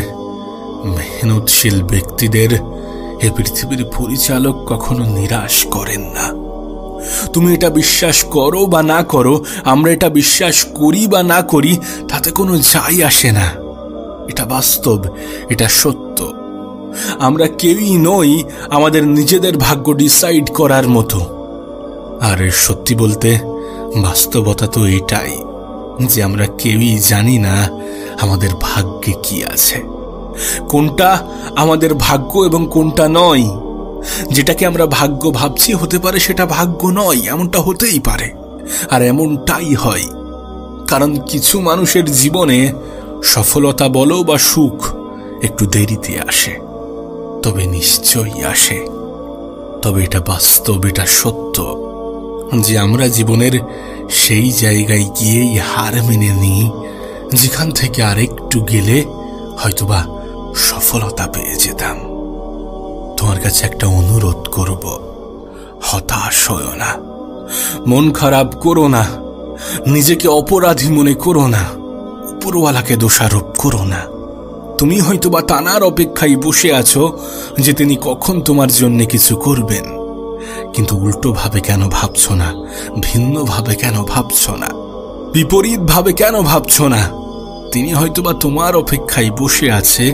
মেহনতশীল ব্যক্তিদের এ পৃথিবীর পরিচালক কখনো নিরাশ করেন না। তুমি এটা বিশ্বাস করো বা না করো, আমরা এটা বিশ্বাস করি বা না করি, তাতে কোনো যায় আসে না। এটা বাস্তব, এটা সত্য। আমরা কেউই নই আমাদের নিজেদের ভাগ্য ডিসাইড করার মতো। আর সত্যি বলতে বাস্তবতা তো এটাই যে আমরা কেউই জানি না আমাদের ভাগ্যে কি আছে, কোনটা আমাদের ভাগ্য এবং কোনটা নয়। যেটাকে আমরা ভাগ্য ভাবছি হতে পারে সেটা ভাগ্য নয়, এমনটা হতেই পারে। আর এমনটাই হয়, কারণ কিছু মানুষের জীবনে সফলতা বলো বা সুখ একটু দেরিতে আসে, তবে নিশ্চয়ই আসে। তবে এটা বাস্তব, এটা সত্য যে আমরা জীবনের সেই জায়গায় গিয়েই হার মেনে নিই যেখান থেকে আরেকটু গেলে হয়তোবা সফলতা পেয়ে যেতাম। তোমার কাছে একটা অনুরোধ করব, হতাশ হয়ো না, মন খারাপ করো না, নিজেকে অপরাধী মনে করো না, উপরওয়ালাকে দোষারোপ করো না। তুমি হয়তোবা তানার অপেক্ষায় বসে আছো যে তিনি কখন তোমার জন্য কিছু করবেন, কিন্তু উল্টো ভাবে কেন ভাবছো না? ভিন্ন ভাবে কেন ভাবছো না? বিপরীত ভাবে কেন ভাবছো না? তিনি হয়তোবা তোমার অপেক্ষায় বসে আছে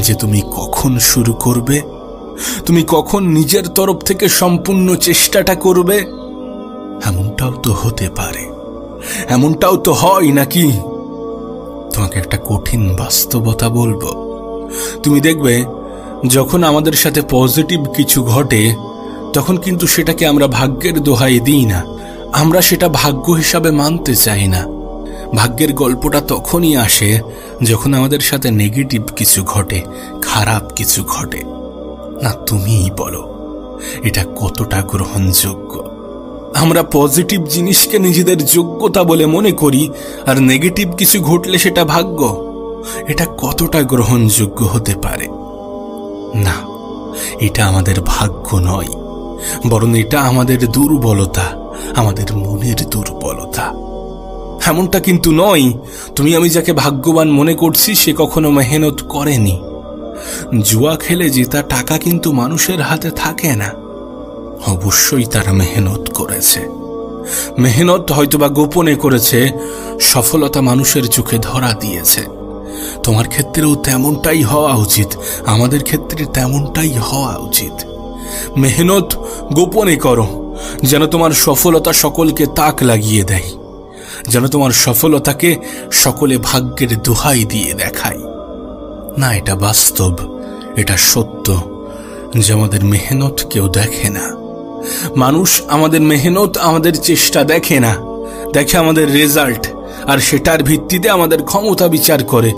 যে তুমি কখন শুরু করবে, তুমি কখন নিজের তরফ থেকে সম্পূর্ণ চেষ্টাটা করবে। এমনটাও তো হতে পারে, এমনটাও তো হয় নাকি? তোমাকে একটা কঠিন বাস্তবতা বলবো। তুমি দেখবে যখন আমাদের সাথে পজিটিভ কিছু ঘটে তখন কিন্তু সেটাকে আমরা ভাগ্যের দোহাই দিই না, আমরা সেটা ভাগ্য হিসাবে মানতে চাই না। ভাগ্যের গল্পটা তখনই আসে যখন আমাদের সাথে নেগেটিভ কিছু ঘটে, খারাপ কিছু ঘটে। না তুমিই বলো এটা কতটা গ্রহণযোগ্য? আমরা পজিটিভ জিনিসকে নিজেদের যোগ্যতা বলে মনে করি, আর নেগেটিভ কিছু ঘটলে সেটা ভাগ্য। এটা কতটা গ্রহণযোগ্য হতে পারে? না, এটা আমাদের ভাগ্য নয়, বরং এটা আমাদের দুর্বলতা, আমাদের মনের দুর্বলতা। এমনটা কিন্তু নয় তুমি আমি যাকে ভাগ্যবান মনে করছি সে কখনো মেহনত করেনি। জুয়া খেলে জেতা টাকা কিন্তু মানুষের হাতে থাকে না, অবশ্যই তারা মেহনত করেছে। মেহনত হয়তোবা গোপনে করেছে, সফলতা মানুষের চোখে ধরা দিয়েছে। তোমার ক্ষেত্রেও তেমনটাই হওয়া উচিত, আমাদের ক্ষেত্রে তেমনটাই হওয়া উচিত। মেহনত গোপনে করো, যেন তোমার সফলতা সকলকে তাক লাগিয়ে দেয়, যেন তোমার সফলতাকে সকলে ভাগ্যের দোহাই দিয়ে দেখায়। না, এটা বাস্তব, এটা সত্য যে আমাদের মেহনত কেউ দেখে না। মানুষ আমাদের মেহনত, আমাদের চেষ্টা দেখে না, দেখে আমাদের রেজাল্ট, আর সেটার ভিত্তিতে আমাদের ক্ষমতা বিচার করে।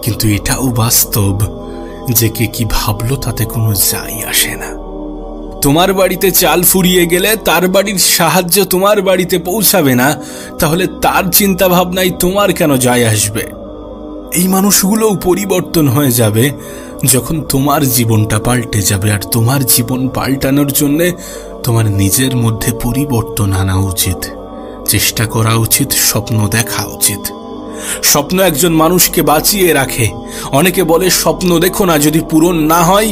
কিন্তু এটাও বাস্তব যে কে কি ভাবলো তাতে কোনো যায় আসে না। তোমার বাড়িতে চাল ফুরিয়ে গেলে তার বাড়ির সাহায্য তোমার বাড়িতে পৌঁছাবে না, তাহলে তার চিন্তা ভাবনায় তোমার কেন যায় আসবে? এই মানুষগুলোও পরিবর্তন হয়ে যাবে যখন তোমার জীবনটা পাল্টে যাবে। আর তোমার জীবন পাল্টানোর জন্য তোমার নিজের মধ্যে পরিবর্তন আনা উচিত, চেষ্টা করা উচিত, স্বপ্ন দেখা উচিত। স্বপ্ন একজন মানুষকে বাঁচিয়ে রাখে। অনেকে বলে স্বপ্ন দেখো না, যদি পূরণ না হয়।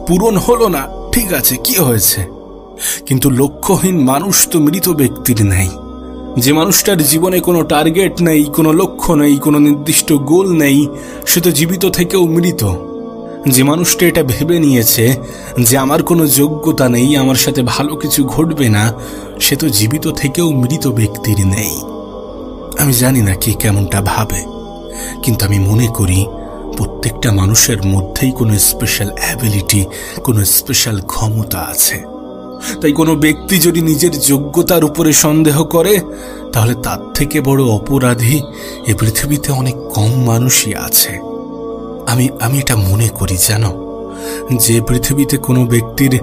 পূরণ হলো না, ঠিক আছে, কি হয়েছে? কিন্তু লক্ষ্যহীন মানুষ তো মৃত ব্যক্তির নেই। যে মানুষটার জীবনে কোনো টার্গেট নেই, কোনো লক্ষ্য নেই, কোনো নির্দিষ্ট গোল নেই, সে তো জীবিত থেকেও মৃত। যে মানুষটা এটা ভেবে নিয়েছে যে আমার কোনো যোগ্যতা নেই, আমার সাথে ভালো কিছু ঘটবে না, সে তো জীবিত থেকেও মৃত ব্যক্তির নেই। আমি জানি না কে কেমনটা ভাবে, কিন্তু আমি মনে করি প্রত্যেকটা মানুষের মধ্যেই কোনো স্পেশাল অ্যাবিলিটি, কোনো স্পেশাল ক্ষমতা আছে। তাই কোনো ব্যক্তি যদি নিজের যোগ্যতার উপরে সন্দেহ করে, তাহলে তার থেকে বড় অপরাধী এ পৃথিবীতে অনেক কম মানুষই আছে। আমি এটা মনে করি জানো, যে পৃথিবীতে কোনো ব্যক্তির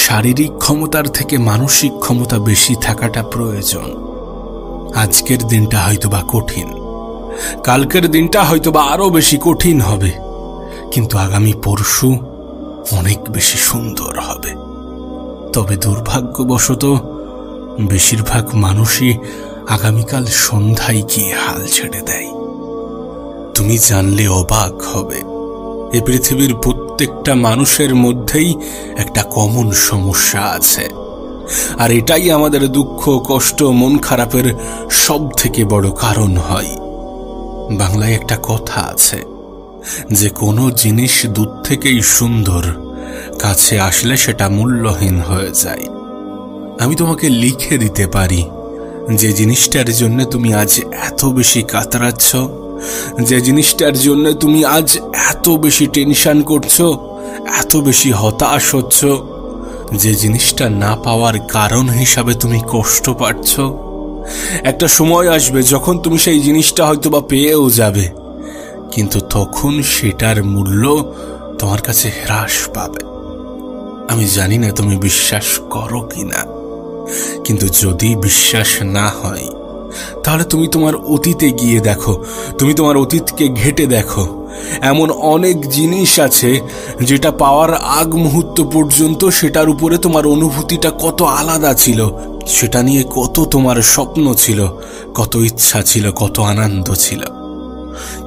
শারীরিক ক্ষমতার থেকে মানসিক ক্ষমতা বেশি থাকাটা প্রয়োজন। আজকের দিনটা হয়তোবা কঠিন, কালকের দিনটা হয়তোবা আরো বেশি কঠিন হবে, কিন্তু আগামী পরশু অনেক বেশি সুন্দর হবে। তবে দুর্ভাগ্যবশত বেশিরভাগ মানুষই আগামীকাল সন্ধ্যায় গিয়ে হাল ছেড়ে দেয়। তুমি জানলে অবাক হবে, এ পৃথিবীর প্রত্যেকটা মানুষের মধ্যেই একটা কমন সমস্যা আছে, আর এটাই আমাদের দুঃখ, কষ্ট, মন খারাপের সব থেকে বড় কারণ হয়। বাংলায় একটা কথা আছে যে কোনো জিনিস দূর থেকেই সুন্দর, কাছে আসলে সেটা মূল্যহীন হয়ে যায়। আমি তোমাকে লিখে দিতে পারি যে জিনিসটার জন্য তুমি আজ এত বেশি কাতরাচ্ছ, যে জিনিসটার জন্য তুমি আজ এত বেশি টেনশন করছো, এত বেশি হতাশ হচ্ছ, যে জিনিসটা না পাওয়ার কারণ হিসাবে তুমি কষ্ট পাচ্ছ, একটা সময় আসবে যখন তুমি সেই জিনিসটা হয়তোবা পেয়েও যাবে, কিন্তু তখন সেটার মূল্য তোমার কাছে হ্রাস পাবে। আমি জানি না তুমি বিশ্বাস করো কিনা, কিন্তু যদি বিশ্বাস না হয় তাহলে তুমি তোমার অতীতে গিয়ে দেখো, তুমি তোমার অতীতকে ঘেঁটে দেখো। এমন অনেক জিনিস আছে যেটা পাওয়ার আগ মুহূর্ত পর্যন্ত সেটার উপরে তোমার অনুভূতিটা কত আলাদা ছিল, সেটা নিয়ে কত তোমার স্বপ্ন ছিল, কত ইচ্ছা ছিল, কত আনন্দ ছিল,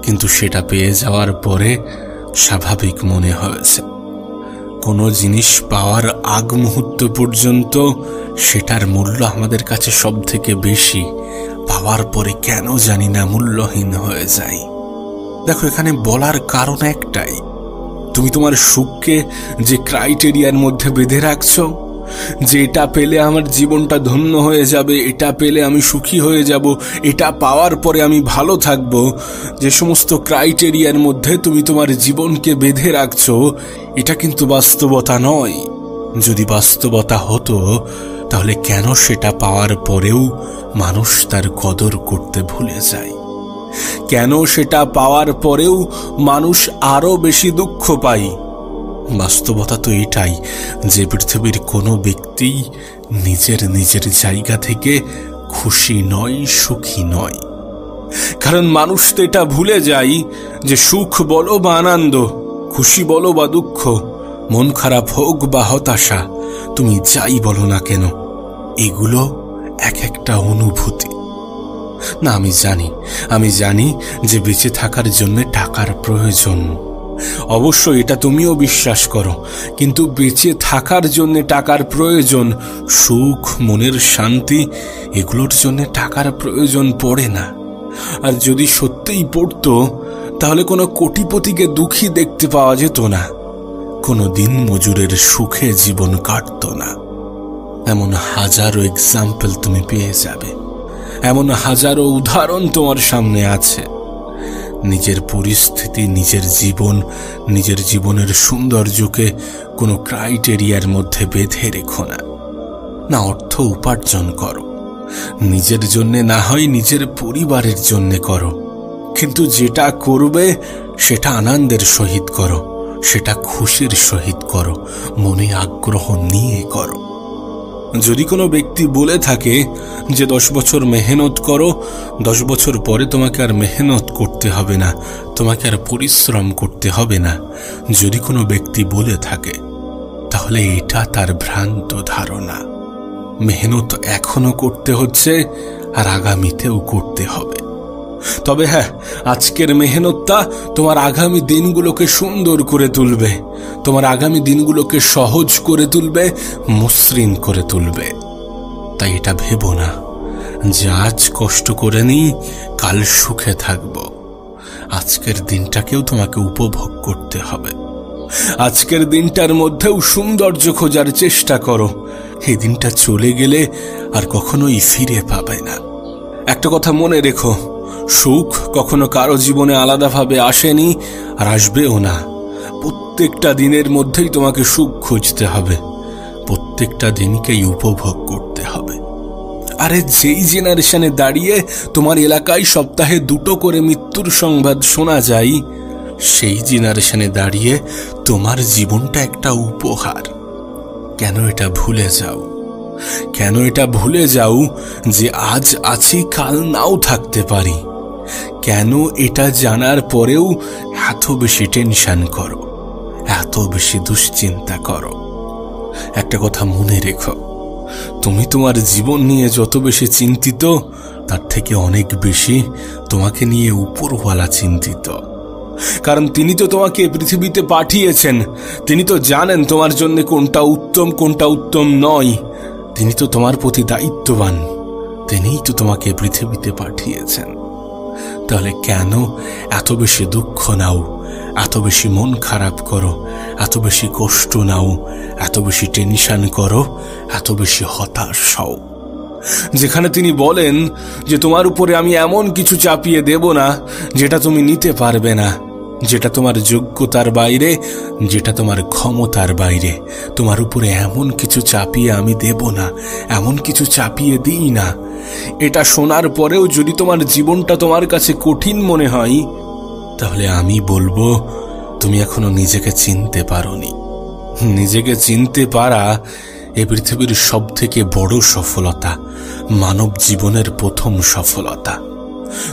কিন্তু সেটা পেয়ে যাওয়ার পরে স্বাভাবিক মনে হয়েছে। কোনো জিনিস পাওয়ার আগ মুহূর্ত পর্যন্ত সেটার মূল্য আমাদের কাছে সব থেকে বেশি, পাওয়ার পরে কেন জানি না মূল্যহীন হয়ে যায়। দেখো, এখানে বলার কারণ একটাই, তুমি তোমার সুখকে যে ক্রাইটেরিয়ার মধ্যে বেঁধে রাখছো, যে এটা পেলে আমার জীবনটা ধন্য হয়ে যাবে, এটা পেলে আমি সুখী হয়ে যাব, এটা পাওয়ার পরে আমি ভালো থাকব, যে সমস্ত ক্রাইটেরিয়ার মধ্যে তুমি তোমার জীবনকে বেঁধে রাখছো, এটা কিন্তু বাস্তবতা নয়। যদি বাস্তবতা হতো তাহলে কেন সেটা পাওয়ার পরেও মানুষ তার কদর করতে ভুলে যায়? কেন সেটা পাওয়ার পরেও মানুষ আরো বেশি দুঃখ পায়? বাস্তবতা তো এটাই যে পৃথিবীর কোনো ব্যক্তি নিজের জায়গা থেকে খুশি নয়, সুখী নয়। কারণ মানুষ তো এটা ভুলে যায় যে সুখ বলো বা আনন্দ, খুশি বলো বা দুঃখ, মন খারাপ হোক বা হতাশা, তুমি যাই বলো না কেন, এগুলো এক একটা অনুভূতি। না, আমি জানি যে বেঁচে থাকার জন্য টাকার প্রয়োজন, অবশ্যই এটা তুমিও বিশ্বাস করো, কিন্তু বেঁচে থাকার জন্য টাকার প্রয়োজন, সুখ, মনের শান্তি, এগুলোর জন্য টাকার প্রয়োজন পড়ে না। আর যদি সত্যিই পড়তো তাহলে কোনো কোটিপতিকে দুঃখী দেখতে পাওয়া যেত না, কোনো দিন মজুরের সুখে জীবন কাটত না। এমন হাজারো এক্সাম্পল তুমি পেয়ে যাবে, এমন হাজারো উদাহরণ তোমার সামনে আছে। নিজের পরিস্থিতি, নিজের জীবন, নিজের জীবনের সৌন্দর্যকে কোনো ক্রাইটেরিয়ার মধ্যে বেঁধে রেখো না। না, অর্থ উপার্জন করো, নিজের জন্যে না হয় নিজের পরিবারের জন্যে করো, কিন্তু যেটা করবে সেটা আনন্দের সহিত করো, সেটা খুশির সহিত করো, মনে আগ্রহ নিয়ে করো। যদি কোনো ব্যক্তি বলে থাকে যে 10 বছর মেহনত করো, 10 বছর পরে তোমাকে আর মেহনত করতে হবে না, তোমাকে আর পরিশ্রম করতে হবে না, যদি কোনো ব্যক্তি বলে থাকে তাহলে এটা তার ভ্রান্ত ধারণা। মেহনত এখনো করতে হচ্ছে আর আগামীতেও করতে হবে। তবে হ্যাঁ, আজকের মেহনতটা তোমার আগামী দিনগুলোকে সুন্দর করে তুলবে, তোমার আগামী দিনগুলোকে সহজ করে তুলবে, মসৃণ করে তুলবে। তাই এটা ভেবো না যে আজ কষ্ট করে নি, কাল সুখে থাকব। আজকের দিনটাকেও তোমাকে উপভোগ করতে হবে। আজকের দিনটার মধ্যেও সৌন্দর্য খোঁজার চেষ্টা করো। এই দিনটা চলে গেলে আর কখনোই ফিরে পাবে না। একটা কথা মনে রেখো, সুখ কখনো কারো জীবনে আলাদাভাবে আসেনি আর আসবেও না। প্রত্যেকটা দিনের মধ্যেই তোমাকে সুখ খুঁজতে হবে, প্রত্যেকটা দিনকেই উপভোগ করতে হবে। আরে যেই জেনারেশনে দাঁড়িয়ে তোমার এলাকায় সপ্তাহে 2টো করে মৃত্যুর সংবাদ শোনা যায়, সেই জেনারেশনে দাঁড়িয়ে তোমার জীবনটা একটা উপহার। কেন এটা ভুলে যাও? কেন এটা ভুলে যাও যে আজ আছি কাল নাও থাকতে পারি? কেন এটা জানার পরেও এত বেশি টেনশন করো, এত বেশি দুশ্চিন্তা করো? একটা কথা মনে রেখো, তুমি তোমার জীবন নিয়ে যত বেশি চিন্তিত, তার থেকে অনেক বেশি তোমাকে নিয়ে উপরওয়ালা চিন্তিত। কারণ তিনি তো তোমাকে পৃথিবীতে পাঠিয়েছেন, তিনি তো জানেন তোমার জন্য কোনটা উত্তম কোনটা উত্তম নয়। তিনি তো তোমার প্রতি দায়িত্ববান, তিনিই তো তোমাকে পৃথিবীতে পাঠিয়েছেন। তাহলে কেন এত বেশি দুঃখ নাও, এত বেশি মন খারাপ করো, এত বেশি কষ্ট নাও, এত বেশি টেনশন করো, এত বেশি হতাশ হও? যেখানে তিনি বলেন যে তোমার উপরে আমি এমন কিছু চাপিয়ে দেব না যেটা তুমি নিতে পারবে না, যেটা তোমার যোগ্যতার বাইরে, যেটা তোমার ক্ষমতার বাইরে। তোমার উপরে এমন কিছু চাপিয়ে আমি দেব না, এমন কিছু চাপিয়ে দিই না। এটা শোনার পরেও যদি তোমার জীবনটা তোমার কাছে কঠিন মনে হয়, তাহলে আমি বলবো তুমি এখনো নিজেকে চিনতে পারোনি। নিজেকে চিনতে পারা এ পৃথিবীর সব থেকে বড় সফলতা, মানব জীবনের প্রথম সফলতা।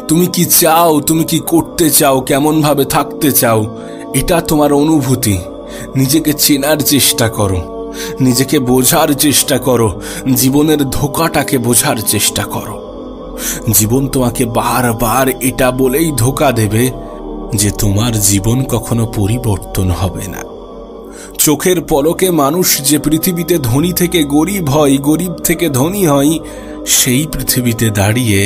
তুমি কি চাও, তুমি কি করতে চাও, কেমন ভাবে থাকতে চাও, এটা তোমার অনুভূতি। নিজেকে চেনার চেষ্টা করো, নিজেকে বোঝার চেষ্টা করো, জীবনের ধোঁকাটাকে বোঝার চেষ্টা করো। জীবন তোমাকে বারবার এটা বলেই ধোঁকা দেবে যে তোমার জীবন কখনো পরিবর্তন হবে না। চোখের পলকে মানুষ যে পৃথিবীতে ধনী থেকে গরিব হয়, গরিব থেকে ধনী হয়, সেই পৃথিবীতে দাঁড়িয়ে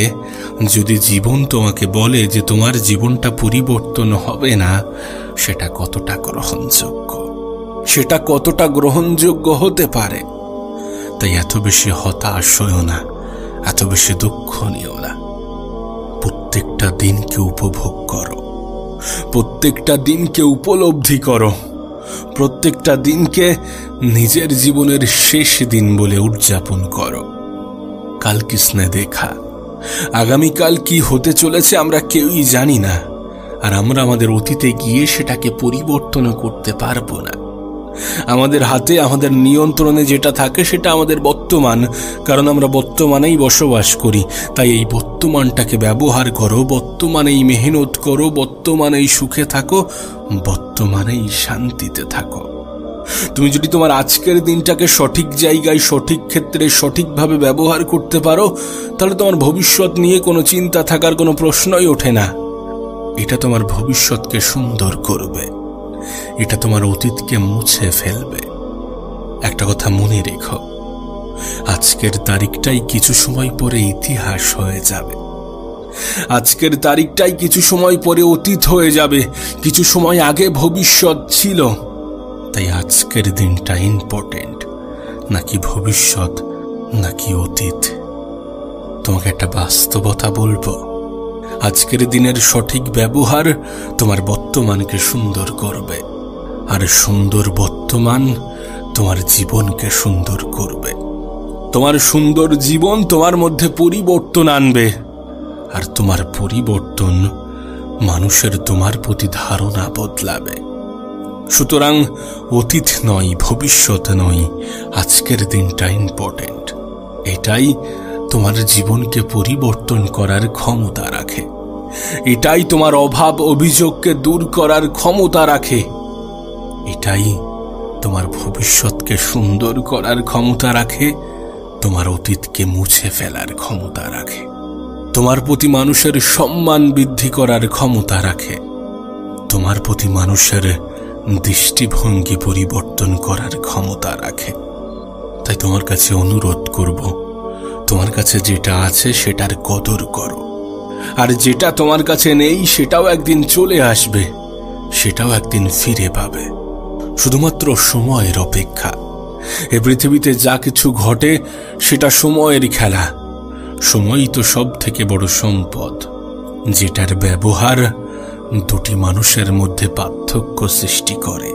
যদি জীবন তোমাকে বলে যে তোমার জীবনটা পরিবর্তন হবে না, সেটা কতটা গ্রহণযোগ্য, সেটা কতটা গ্রহণযোগ্য হতে পারে? তাই এত বেশি হতাশ হইও না, এত বেশি দুঃখ নিও না। প্রত্যেকটা দিনকে উপভোগ করো, প্রত্যেকটা দিনকে উপলব্ধি করো, প্রত্যেকটা দিনকে নিজের জীবনের শেষ দিন বলে উদযাপন করো। কাল কিসনে দেখা, আগামীকাল কি হতে চলেছে আমরা কেউই জানি না, আর আমরা আমাদের অতীতে গিয়ে সেটাকে পরিবর্তন করতে পারবো না। আমাদের হাতে, আমাদের নিয়ন্ত্রণে যেটা থাকে সেটা আমাদের বর্তমান, কারণ আমরা বর্তমানেই বসবাস করি। তাই এই বর্তমানটাকে ব্যবহার করো, বর্তমানেই মেহনত করো, বর্তমানেই সুখে থাকো, বর্তমানেই শান্তিতে থাকো। তুমি যদি তোমার আজকের দিনটাকে সঠিক জায়গায়, সঠিক ক্ষেত্রে, সঠিকভাবে ব্যবহার করতে পারো, তাহলে তোমার ভবিষ্যৎ নিয়ে কোনো চিন্তা থাকার কোনো প্রশ্নই ওঠে না। এটা তোমার ভবিষ্যৎকে সুন্দর করবে, এটা তোমার অতীতকে মুছে ফেলবে। একটা কথা মনে রেখো, আজকের তারিখটাই কিছু সময় পরে ইতিহাস হয়ে যাবে। আজকের তারিখটাই কিছু সময় পরে অতীত হয়ে যাবে। কিছু সময় আগে ভবিষ্যৎ ছিল। তাই আজকের দিনটা ইম্পর্টেন্ট, নাকি ভবিষ্যৎ, নাকি অতীত? তোমাকে একটা বাস্তবতা বলবো, আজকের দিনের সঠিক ব্যবহার তোমার বর্তমানকে সুন্দর করবে, আর সুন্দর বর্তমান তোমার জীবনকে সুন্দর করবে। তোমার সুন্দর জীবন তোমার মধ্যে পরিবর্তন আনবে, আর তোমার পরিবর্তন মানুষের তোমার প্রতি ধারণা বদলাবে। সুতরাং অতীত নয়, ভবিষ্যৎ নয়, আজকের দিনটা ইম্পর্টেন্ট। এটাই তোমার জীবনকে পরিবর্তন করার ক্ষমতা রাখে, এটাই তোমার অভাব অভিযোগকে দূর করার ক্ষমতা রাখে, এটাই তোমার ভবিষ্যৎকে সুন্দর করার ক্ষমতা রাখে, তোমার অতীতকে মুছে ফেলার ক্ষমতা রাখে, তোমার প্রতি মানুষের সম্মান বৃদ্ধি করার ক্ষমতা রাখে, তোমার প্রতি মানুষের দৃষ্টিভঙ্গি পরিবর্তন করার ক্ষমতা রাখে। তাই তোমার কাছে অনুরোধ করব, তোমার কাছে যেটা আছে সেটার কদর করো, আর যেটা তোমার কাছে নেই সেটাও একদিন চলে আসবে, সেটাও একদিন ফিরে পাবে। শুধুমাত্র সময়ের অপেক্ষা। এ পৃথিবীতে যা কিছু ঘটে সেটা সময়ের খেলা। সময়ই তো সব থেকে বড় সম্পদ, যেটার ব্যবহার দুটি মানুষের মধ্যে পার্থক্য সৃষ্টি করে।